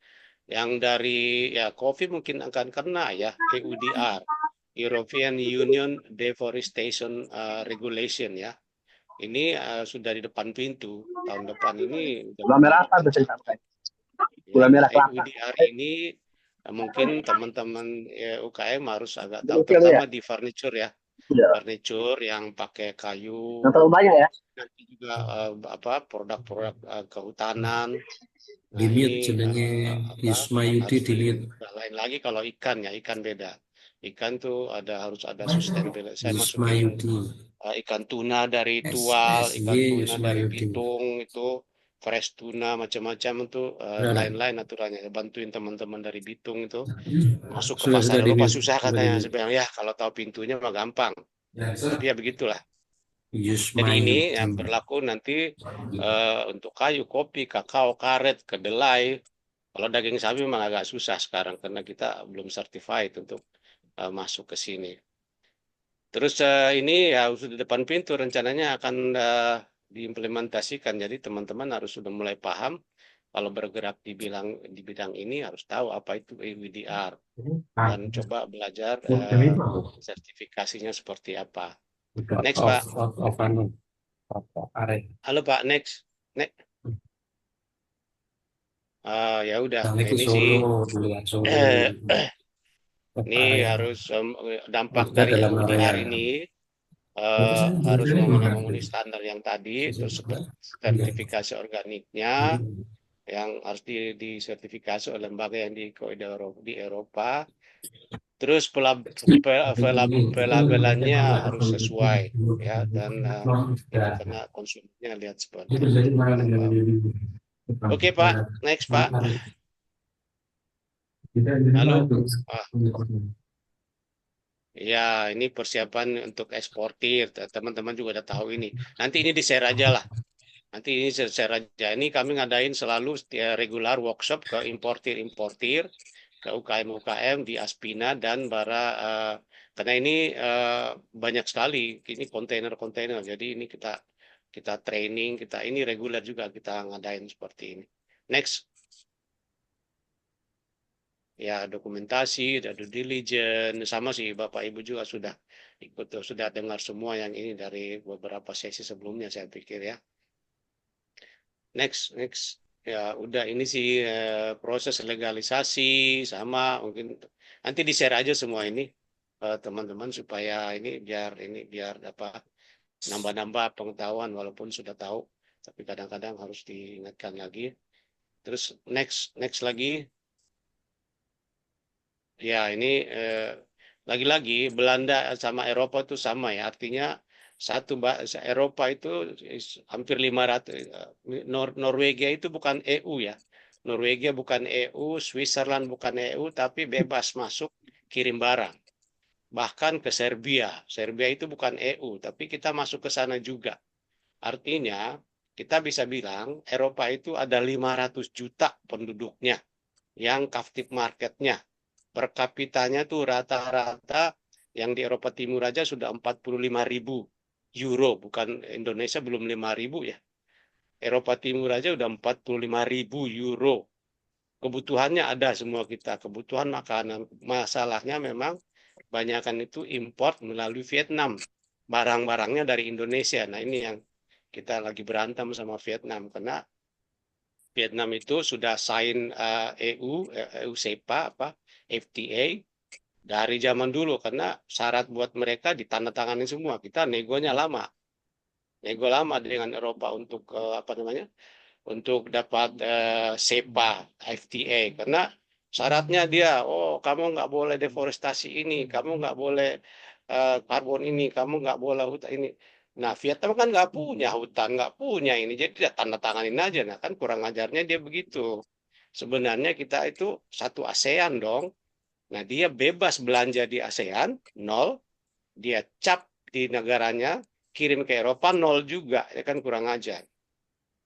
yang dari ya COVID mungkin akan kena ya EUDR. European Union Deforestation Regulation ya. Ini sudah di depan pintu. Tahun depan ini Gula merah apa bisa disampaikan? Gula ya, merah kelapa. EUDR ini mungkin teman-teman UKM harus agak tahu, Oke, terutama ya? di furniture ya. Iya. Furniture yang pakai kayu. Yang terlalu banyak ya? Nanti juga apa produk-produk kehutanan. Nah, Dimit ini jenenge Yusma Yudi harus dimit. lain lagi kalau ikan ya, ikan beda. Ikan tuh harus ada sustainability. Saya Yusma masukin Yudi. ikan tuna dari Tual, ikan SY tuna Yusma dari Yudi. Bitung itu fresh tuna macam-macam itu Udah. lain-lain aturannya. Bantuin teman-teman dari Bitung itu masuk ke Sudah pasar Eropa dimit. susah Sudah katanya. dimit. Saya bilang ya kalau tahu pintunya mah gampang. Tapi ya begitulah. Yusma Jadi ini Yudi. yang berlaku nanti untuk kayu, kopi, kakao, karet, kedelai. Kalau daging sapi memang agak susah sekarang karena kita belum certified untuk masuk ke sini. Terus ini ya sudah di depan pintu rencananya akan diimplementasikan. Jadi teman-teman harus sudah mulai paham kalau bergerak di bidang ini harus tahu apa itu EUDR dan coba belajar sertifikasinya seperti apa. Next Pak. Halo Pak, next. Ya udah, ini sih ini harus dampak dari EUDR ini harus memenuhi standar yang tadi, terus sertifikasi organiknya yang harus disertifikasi oleh lembaga yang di Eropa. Terus pelabelannya harus sesuai ya dan itu karena konsumennya lihat seperti itu. Oke Pak, next Pak. Halo. Ya, ini persiapan untuk eksportir. Teman-teman juga udah tahu ini. Nanti ini di-share aja lah. Nanti ini share aja. Ini kami ngadain selalu regular workshop ke importir-importir, ke UKM-UKM di Aspina dan karena ini banyak sekali. Ini kontainer-kontainer. Jadi ini kita training, ini reguler juga kita ngadain seperti ini. Next. Ya dokumentasi, ada due diligence, sama sih Bapak Ibu juga sudah ikut, sudah dengar semua yang ini dari beberapa sesi sebelumnya saya pikir ya. Next, ya udah ini sih proses legalisasi sama mungkin nanti di-share aja semua ini teman-teman supaya biar apa nambah-nambah pengetahuan walaupun sudah tahu, tapi kadang-kadang harus diingatkan lagi. Terus next lagi. Ya, ini lagi-lagi Belanda sama Eropa itu sama ya. Artinya Eropa itu hampir 500. Norwegia itu bukan EU ya. Norwegia bukan EU, Switzerland bukan EU, tapi bebas masuk kirim barang. Bahkan ke Serbia. Serbia itu bukan EU, tapi kita masuk ke sana juga. Artinya kita bisa bilang Eropa itu ada 500 juta penduduknya yang captive marketnya. Per kapitanya tuh rata-rata yang di Eropa Timur aja sudah 45.000 euro, bukan Indonesia belum 5.000 ya. Eropa Timur aja udah 45.000 euro. Kebutuhannya ada semua kita, kebutuhan makanan. Masalahnya memang kebanyakan itu import melalui Vietnam. Barang-barangnya dari Indonesia. Nah ini yang kita lagi berantem sama Vietnam karena Vietnam itu sudah sign EU SEPA apa FTA dari zaman dulu karena syarat buat mereka ditandatangani semua. Kita negonya lama. Nego lama dengan Eropa untuk apa namanya? Untuk dapat SEPA FTA karena syaratnya dia kamu nggak boleh deforestasi ini, kamu nggak boleh karbon ini, kamu nggak boleh hutan ini. Nah Vietnam kan nggak punya hutan, nggak punya ini, jadi dia tanda tanganin aja. Nah kan kurang ajarnya dia begitu. Sebenarnya kita itu satu ASEAN dong. Nah dia bebas belanja di ASEAN nol, dia cap di negaranya, kirim ke Eropa nol juga, ya kan kurang ajar.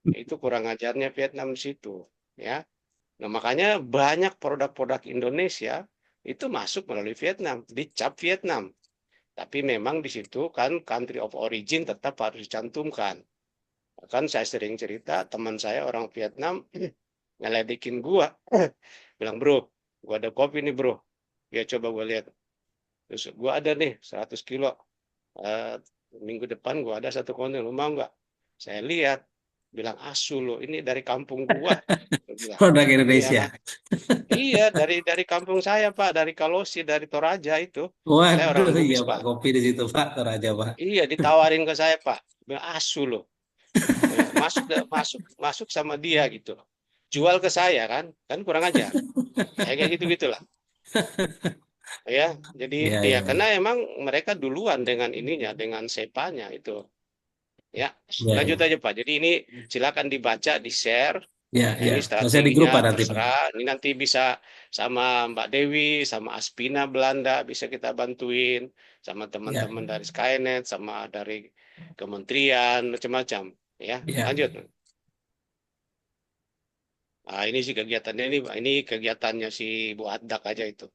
Itu kurang ajarnya Vietnam di situ, ya. Nah, makanya banyak produk-produk Indonesia itu masuk melalui Vietnam, dicap Vietnam. Tapi memang di situ kan country of origin tetap harus dicantumkan. Kan saya sering cerita teman saya orang Vietnam ngeledekin gua, bilang bro, gua ada kopi nih bro, ya coba gua lihat. Terus gua ada nih 100 kilo. Minggu depan gua ada 1 kontainer, lu mau nggak? Saya lihat, bilang asu lo, ini dari kampung gua. Dia bilang, Produk iya Indonesia. Mas. Iya dari kampung saya Pak, dari Kalosi, dari Toraja itu. Saya orang Waduh, iya Bugis Pak, Pak. kopi di situ Pak, Toraja Pak. Iya ditawarin ke saya Pak, bilang asu lo. Masuk sama dia gitu. Jual ke saya kan kurang ajar. Ya kayak gitu gitulah. Ya, jadi Iya, ya iya, karena iya. emang mereka duluan dengan ininya, dengan sepanya itu. Ya, Iya, lanjut iya. aja Pak. Jadi ini silakan dibaca, di-share. Iya, Nah, iya. ini Saya di grup strateginya Pak nanti Pak. terserah. Ini nanti bisa sama Mbak Dewi, sama Aspina Belanda bisa kita bantuin, sama Iya, teman-teman dari Skynet, sama dari kementerian macam-macam. Ya, iya. lanjut. Nah, ini sih kegiatannya ini kegiatannya si Bu Adak aja itu.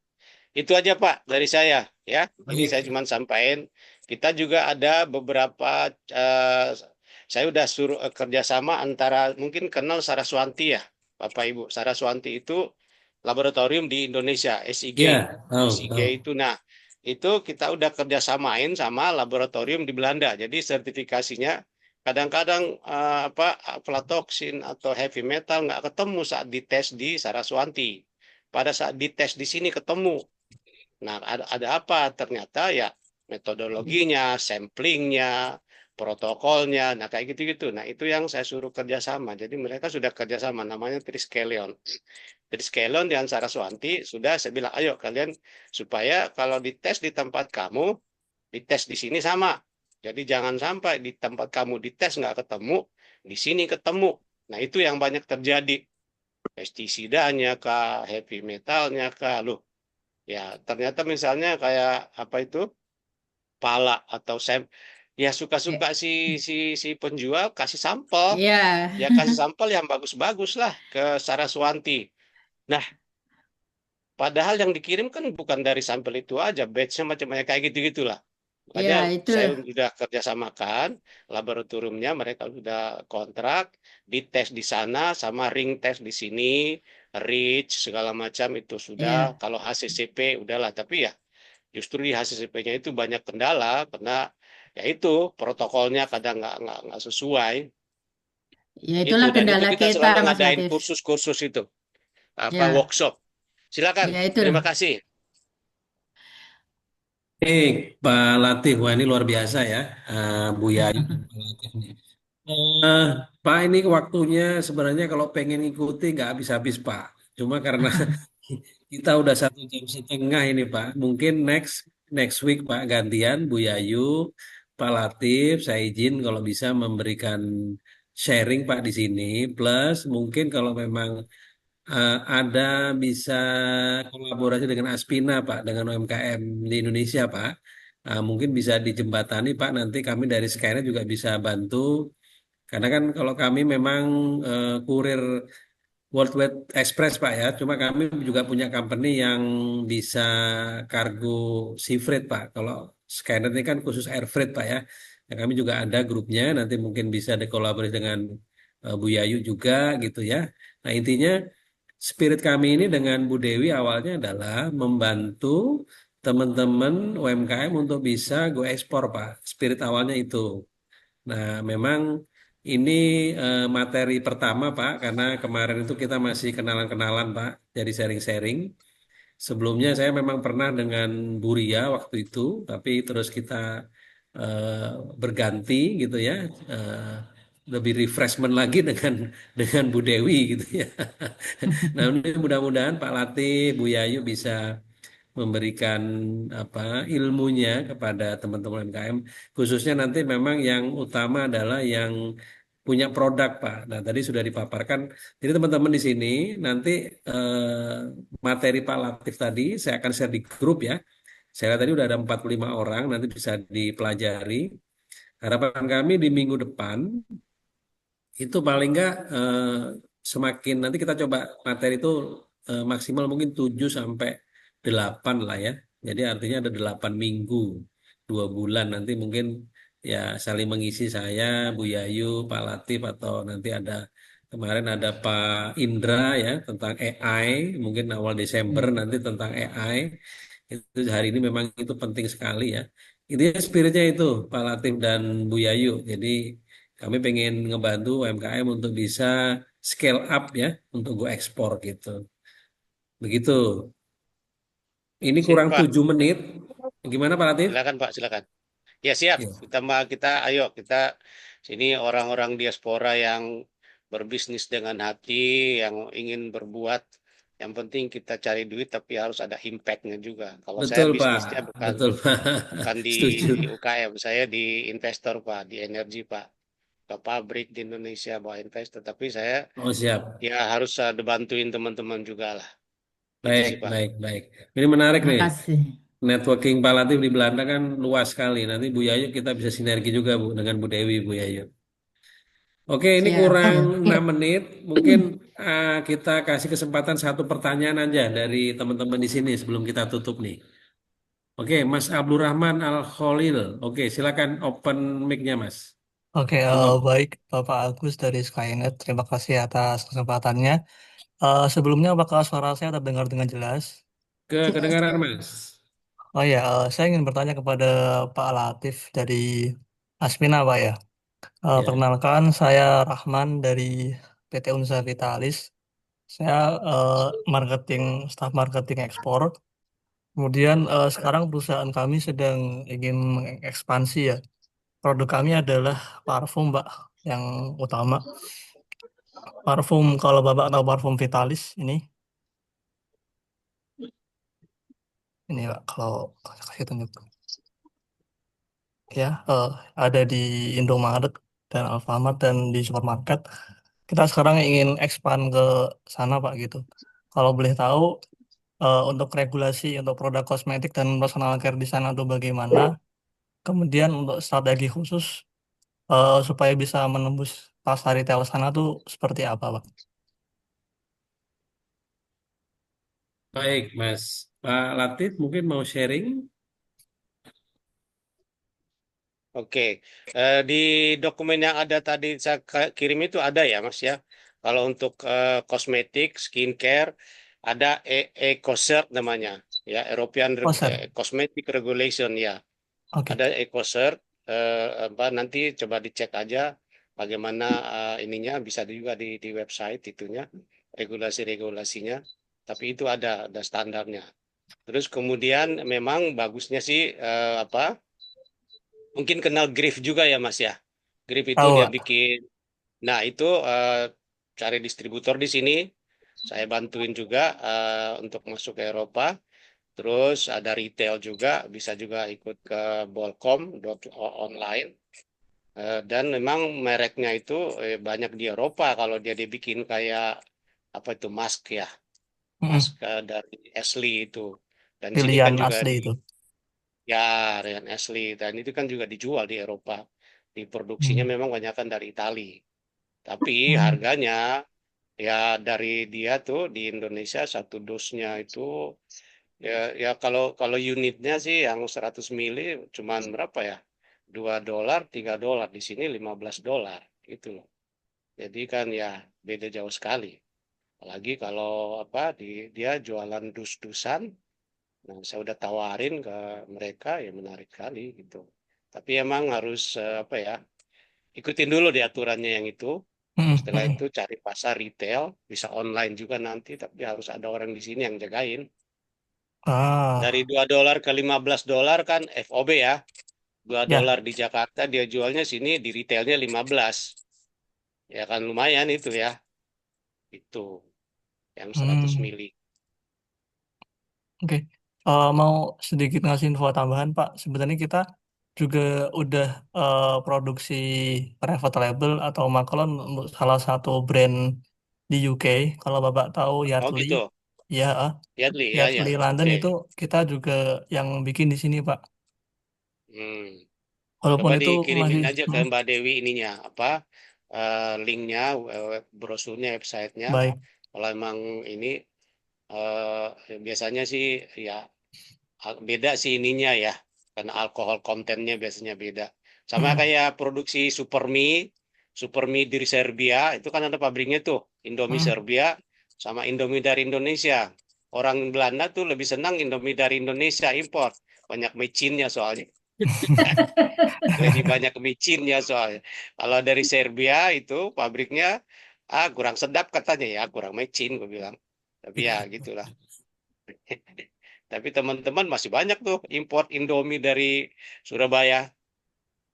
Itu aja Pak dari saya ya. Ini saya Baik. cuma sampaikan. Kita juga ada beberapa saya udah suruh kerjasama antara mungkin kenal Saraswanti ya, Bapak Ibu. Saraswanti itu laboratorium di Indonesia, SIG. Iya, tahu, SIG tahu. itu nah itu kita udah kerjasamain sama laboratorium di Belanda. Jadi sertifikasinya kadang-kadang apa aflatoksin atau heavy metal nggak ketemu saat dites di Saraswanti. Pada saat dites di sini ketemu. Nah, ada apa? Ternyata ya metodologinya, samplingnya, protokolnya, nah kayak gitu-gitu. Nah, itu yang saya suruh kerjasama. Jadi mereka sudah kerjasama, namanya Triskelion. Triskelion dan Saraswanti sudah saya bilang, ayo kalian supaya kalau dites di tempat kamu, dites di sini sama. Jadi jangan sampai di tempat kamu dites nggak ketemu, di sini ketemu. Nah, itu yang banyak terjadi. Pestisidanya kah, heavy metalnya kah, loh. Ya, ternyata misalnya kayak apa itu pala atau ya suka-suka si penjual kasih sampel, Iya. ya kasih sampel yang bagus-bagus lah ke Saraswanti. Nah, padahal yang dikirim kan bukan dari sampel itu aja, batch-nya macam-macam kayak gitu-gitulah. Ya, Makanya itu. saya sudah kerjasamakan laboratoriumnya, mereka sudah kontrak, dites di sana sama ring test di sini, reach segala macam itu sudah. Ya. Kalau HCCP udahlah, tapi ya justru di HCCP-nya itu banyak kendala karena ya itu protokolnya kadang nggak sesuai. Ya, Itu itulah dan itu kendala kita kita, selalu Mas ngadain Latif. kursus-kursus itu apa Ya, workshop. Silakan, ya itu. terima kasih. Pak Latif, wah ini luar biasa ya, Buya Ayu dan Pak Latif nih. Eh, Pak ini waktunya sebenarnya kalau pengen ikuti nggak habis-habis Pak. Cuma karena kita udah 1 jam setengah ini Pak. Mungkin next next week Pak gantian Bu Yayu, Pak Latif, saya izin kalau bisa memberikan sharing Pak di sini. Plus mungkin kalau memang ada bisa kolaborasi dengan Aspina Pak, dengan UMKM di Indonesia Pak. Mungkin bisa dijembatani Pak. Nanti kami dari Skynet juga bisa bantu Karena kan kalau kami memang kurir Worldwide Express Pak ya, cuma kami juga punya company yang bisa kargo sea freight Pak. Kalau Skynet ini kan khusus air freight Pak ya. Nah, kami juga ada grupnya, nanti mungkin bisa dikolaborasi dengan Bu Yayu juga gitu ya. Nah intinya spirit kami ini dengan Bu Dewi awalnya adalah membantu teman-teman UMKM untuk bisa go ekspor Pak. Spirit awalnya itu. Nah, memang ini materi pertama, Pak, karena kemarin itu kita masih kenalan-kenalan, Pak, jadi sharing-sharing. Sebelumnya saya memang pernah dengan Bu Ria waktu itu, tapi terus kita eh, berganti gitu ya, eh, lebih refreshment lagi dengan Bu Dewi gitu ya. Nah, ini mudah-mudahan Pak Latif, Bu Yayu bisa memberikan apa ilmunya kepada teman-teman UMKM khususnya nanti memang yang utama adalah yang punya produk Pak. Nah tadi sudah dipaparkan jadi teman-teman di sini nanti materi Pak Latif tadi saya akan share di grup ya. Saya lihat tadi udah ada 45 orang nanti bisa dipelajari. Harapan kami di minggu depan itu paling nggak semakin nanti kita coba materi itu maksimal mungkin 7 sampai 8 lah ya. Jadi artinya ada 8 minggu, 2 bulan nanti mungkin ya saling mengisi saya, Bu Yayu, Pak Latif atau nanti ada kemarin ada Pak Indra ya tentang AI, mungkin awal Desember nanti tentang AI. Itu hari ini memang itu penting sekali ya. Intinya spiritnya itu Pak Latif dan Bu Yayu. Jadi kami pengen ngebantu UMKM untuk bisa scale up ya, untuk go ekspor gitu. Begitu. Ini Sip, kurang Pak. 7 menit. Gimana Pak Latif? Silakan Pak, silakan. Ya siap. Ya. Ayo kita sini orang-orang diaspora yang berbisnis dengan hati, yang ingin berbuat. Yang penting kita cari duit tapi harus ada impact-nya juga. Kalau saya Betul Pak. bisnisnya bukan Betul Pak. bukan di Setuju. UKM, saya di investor Pak, di energi Pak. Ke pabrik di Indonesia bawa investor, tapi saya Oh siap. ya harus dibantuin teman-teman juga lah. Itu Baik, sih Pak. baik, baik. Ini menarik nih. Makasih. Networking Pak Latif di Belanda kan luas sekali. Nanti Bu Yayu kita bisa sinergi juga Bu dengan Bu Dewi, Bu Yayu. Oke, ini Siap. kurang 6 menit. Mungkin kita kasih kesempatan satu pertanyaan aja dari teman-teman di sini sebelum kita tutup nih. Oke, Mas Abdurrahman Al-Khalil. Oke, silakan open mic-nya, Mas. Oke, Monggo. baik Bapak Agus dari Skynet. Terima kasih atas kesempatannya. Sebelumnya apakah suara saya terdengar dengan jelas? Kedengaran, Mas. Oh ya, saya ingin bertanya kepada Pak Latif dari Asmina, Pak ya. Ya, Perkenalkan, saya Rahman dari PT Unsa Vitalis. Saya marketing, staf marketing ekspor. Kemudian sekarang perusahaan kami sedang ingin mengekspansi ya. Produk kami adalah parfum, Mbak, yang utama. Parfum, kalau Bapak tahu parfum Vitalis ini Pak, kalau kasih tunjuk ya, ada di Indomaret dan Alfamart dan di supermarket. Kita sekarang ingin expand ke sana Pak gitu. Kalau boleh tahu untuk regulasi untuk produk kosmetik dan personal care di sana itu bagaimana? Kemudian untuk strategi khusus supaya bisa menembus pasar retail sana tuh seperti apa Pak? baik, Mas. Pak Latif mungkin mau sharing? Oke, di dokumen yang ada tadi saya kirim itu ada ya Mas ya. Kalau untuk kosmetik, skincare, ada EcoCert namanya, ya European Oh, sir. Cosmetic Regulation ya. Oke. Ada EcoCert, nanti coba dicek aja bagaimana ininya bisa juga di website itunya regulasi-regulasinya. Tapi itu ada standarnya. Terus kemudian memang bagusnya sih mungkin kenal Grif juga ya Mas ya. Grif itu Tahu dia Pak. bikin. Nah itu cari distributor di sini. Saya bantuin juga untuk masuk ke Eropa. Terus ada retail juga, bisa juga ikut ke Bolcom online. Dan memang mereknya itu banyak di Eropa. Kalau dia dibikin kayak apa itu mask ya, mask dari Ashley itu. Dan sini kan Pilihan juga asli itu. ya Ryan Ashley dan itu kan juga dijual di Eropa. Diproduksinya Hmm. memang kebanyakan dari Itali. Tapi Hmm. harganya ya dari dia tuh di Indonesia satu dosnya itu ya kalau kalau unitnya sih yang 100 mili cuman berapa ya? $2, $3. Di sini $15 gitu loh. Jadi kan ya beda jauh sekali. Apalagi kalau apa dia jualan dus-dusan. Nah, saya udah tawarin ke mereka ya menarik kali gitu. Tapi emang harus apa ya? Ikutin dulu di aturannya yang itu. Hmm. Setelah Hmm. itu cari pasar retail, bisa online juga nanti, tapi harus ada orang di sini yang jagain. Dari Ah, $2 ke $15 kan FOB ya. dua ya. dolar di Jakarta dia jualnya sini di retailnya 15. Ya kan lumayan itu ya. Itu yang 100 Hmm. mili. Oke. Mau sedikit ngasih info tambahan, Pak. Sebenarnya kita juga udah produksi private label atau makelon untuk salah satu brand di UK. Kalau Bapak tahu Oh Yardley, gitu. ya, Yardley ya ya. Yardley London Oke. itu kita juga yang bikin di sini, Pak. Hmm. Walaupun Coba itu masih, dikirimin aja ke Mbak Dewi ininya apa linknya, brosurnya, websitenya. baik. Kalau emang ini biasanya sih ya beda sih ininya ya, karena alkohol kontennya biasanya beda. Sama Hmm. kayak produksi Supermi dari Serbia itu kan ada pabriknya tuh, Indomie Hmm. Serbia sama Indomie dari Indonesia. Orang Belanda tuh lebih senang Indomie dari Indonesia impor, banyak micinnya soalnya. Lebih banyak micinnya soalnya. Kalau dari Serbia itu pabriknya kurang sedap katanya ya, kurang micin gue bilang. Tapi ya gitulah. Tapi teman-teman masih banyak tuh import Indomie dari Surabaya.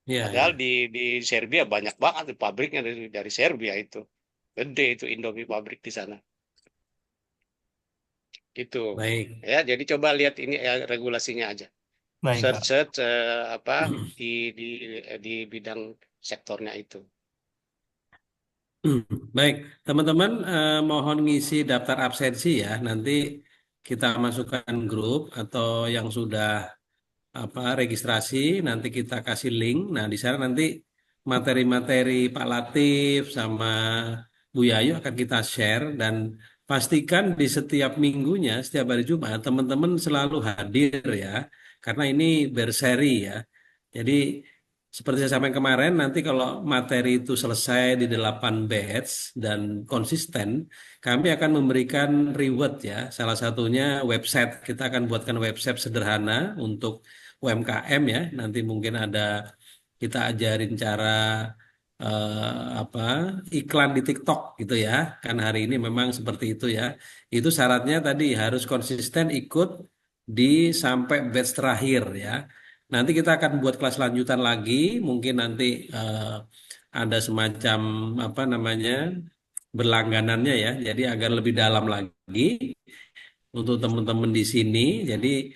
Iya, Padahal iya. di Serbia banyak banget tuh pabriknya dari Serbia itu. Gede itu Indomie pabrik di sana. Gitu. Baik. Ya, jadi coba lihat ini ya, regulasinya aja. Baik, Pak. Search apa di di di bidang sektornya itu. Hmm, baik, teman-teman mohon ngisi daftar absensi ya. Nanti kita masukkan grup atau yang sudah registrasi, nanti kita kasih link. Nah, di sana nanti materi-materi Pak Latif sama Bu Yayu akan kita share dan pastikan di setiap minggunya, setiap hari Jumat, teman-teman selalu hadir ya, karena ini berseri ya. Jadi seperti saya sampaikan kemarin, nanti kalau materi itu selesai di 8 batch dan konsisten, kami akan memberikan reward ya. Salah satunya website. Kita akan buatkan website sederhana untuk UMKM ya. Nanti mungkin ada kita ajarin cara apa iklan di TikTok gitu ya. Kan hari ini memang seperti itu ya. Itu syaratnya tadi harus konsisten ikut di sampai batch terakhir ya. Nanti kita akan buat kelas lanjutan lagi, mungkin nanti ada semacam apa namanya berlangganannya ya. Jadi agar lebih dalam lagi untuk teman-teman di sini. Jadi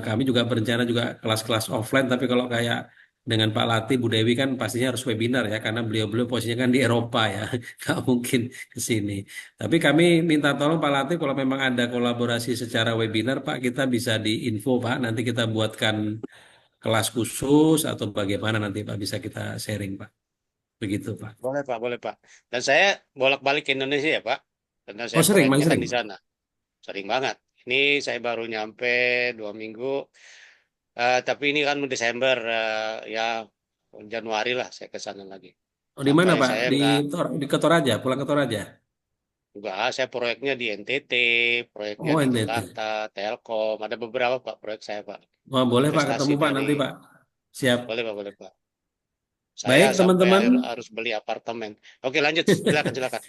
kami juga berencana juga kelas-kelas offline, tapi kalau kayak dengan Pak Lati, Bu Dewi kan pastinya harus webinar ya, karena beliau-beliau posisinya kan di Eropa ya, nggak mungkin ke sini. Tapi kami minta tolong Pak Lati kalau memang ada kolaborasi secara webinar, Pak, kita bisa diinfo Pak, nanti kita buatkan kelas khusus atau bagaimana nanti Pak bisa kita sharing Pak. Begitu Pak. Boleh Pak, boleh Pak. Dan saya bolak-balik ke Indonesia ya Pak. Karena Oh saya sering, proyeknya masih kan sering. di sana. Sering banget. Ini saya baru nyampe 2 minggu. Tapi ini kan Desember, ya Januari lah saya ke sana lagi. Oh di mana Sampai Pak? saya Di di ke Toraja, pulang ke Toraja. nggak, saya proyeknya di NTT, proyeknya Oh di NTT. Jakarta, Telkom. Ada beberapa Pak proyek saya Pak. Wah boleh Pak Investasi ketemu Pak dari, nanti Pak. Siap. boleh Pak, boleh Pak. Saya Baik sampai teman-teman. harus beli apartemen. Oke lanjut, silakan silakan.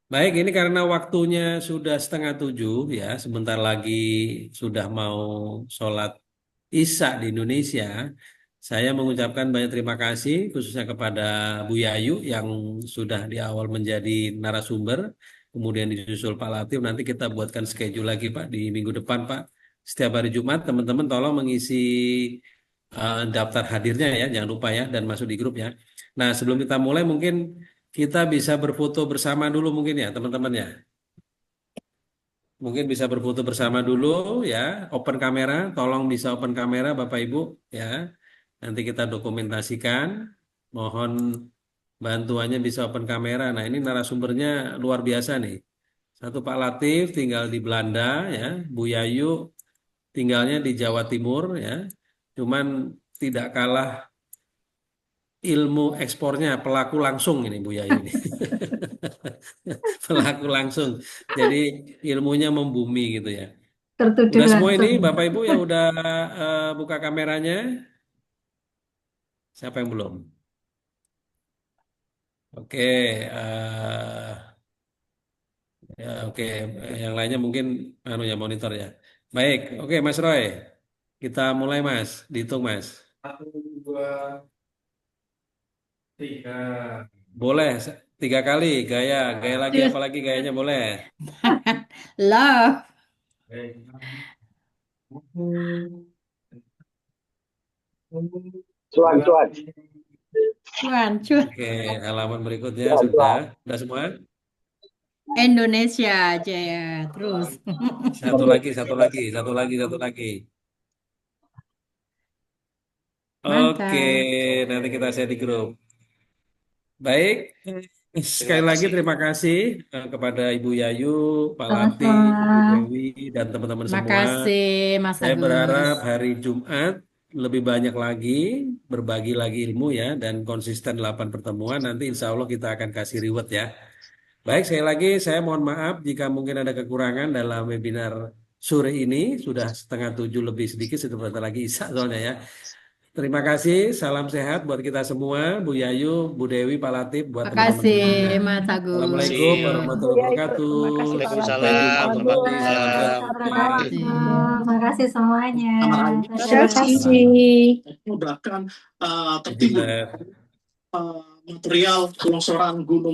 Baik, ini karena waktunya sudah 6:30 ya, sebentar lagi sudah mau sholat Isya di Indonesia. Saya mengucapkan banyak terima kasih khususnya kepada Bu Yayu yang sudah di awal menjadi narasumber, kemudian disusul Pak Latif. Nanti kita buatkan schedule lagi Pak di minggu depan Pak. Setiap hari Jumat teman-teman tolong mengisi daftar hadirnya ya, jangan lupa ya dan masuk di grup ya. Nah, sebelum kita mulai mungkin kita bisa berfoto bersama dulu mungkin ya teman-teman ya. Mungkin bisa berfoto bersama dulu ya, open kamera, tolong bisa open kamera Bapak Ibu ya. Nanti kita dokumentasikan. Mohon bantuannya bisa open kamera. Nah, ini narasumbernya luar biasa nih. Satu Pak Latif tinggal di Belanda ya, Bu Yayu tinggalnya di Jawa Timur ya. Cuman tidak kalah ilmu ekspornya pelaku langsung ini Bu Yayu ini. Pelaku langsung. Jadi ilmunya membumi gitu ya. Tertuduh Udah semua ini langsung. Bapak Ibu yang udah buka kameranya? Siapa yang belum? Oke, ya, oke. Yang lainnya mungkin anu ya monitor ya. Baik, oke Mas Roy. Kita mulai Mas, dihitung Mas. 1, 2, 3. Boleh 3 kali gaya, gaya lagi Terus, apalagi gayanya boleh. love. Cuan, cuan. Cuan. Oke, halaman berikutnya Cuan, sudah. cuan. Sudah semua? Indonesia aja ya. Terus. Satu lagi, satu lagi, satu lagi, satu lagi. Oke, Mantap. nanti kita share di grup. Baik, sekali lagi terima kasih kepada Ibu Yayu, Pak Lati, Ibu Sama-sama. Dewi, dan teman-teman semua. Makasih Mas Saya berharap Agus. hari Jumat lebih banyak lagi, berbagi lagi ilmu ya, dan konsisten 8 pertemuan. Nanti insya Allah kita akan kasih reward ya. Baik, sekali lagi saya mohon maaf jika mungkin ada kekurangan dalam webinar sore ini. Sudah 6:30 lebih sedikit, sudah bentar lagi Isya soalnya ya. Terima kasih, salam sehat buat kita semua, Bu Yayu, Bu Dewi, Pak Latif, buat teman-teman Makasih semuanya. Mas Agus. Assalamualaikum Makasih. warahmatullahi wabarakatuh. Terima kasih Pak Sampai Latif. jumpa Waalaikumsalam kembali. Salam sehat. warahmatullahi Assalamualaikum. wabarakatuh. Terima kasih semuanya. Terima Dadah. kasih. Terima kasih. material longsoran gunung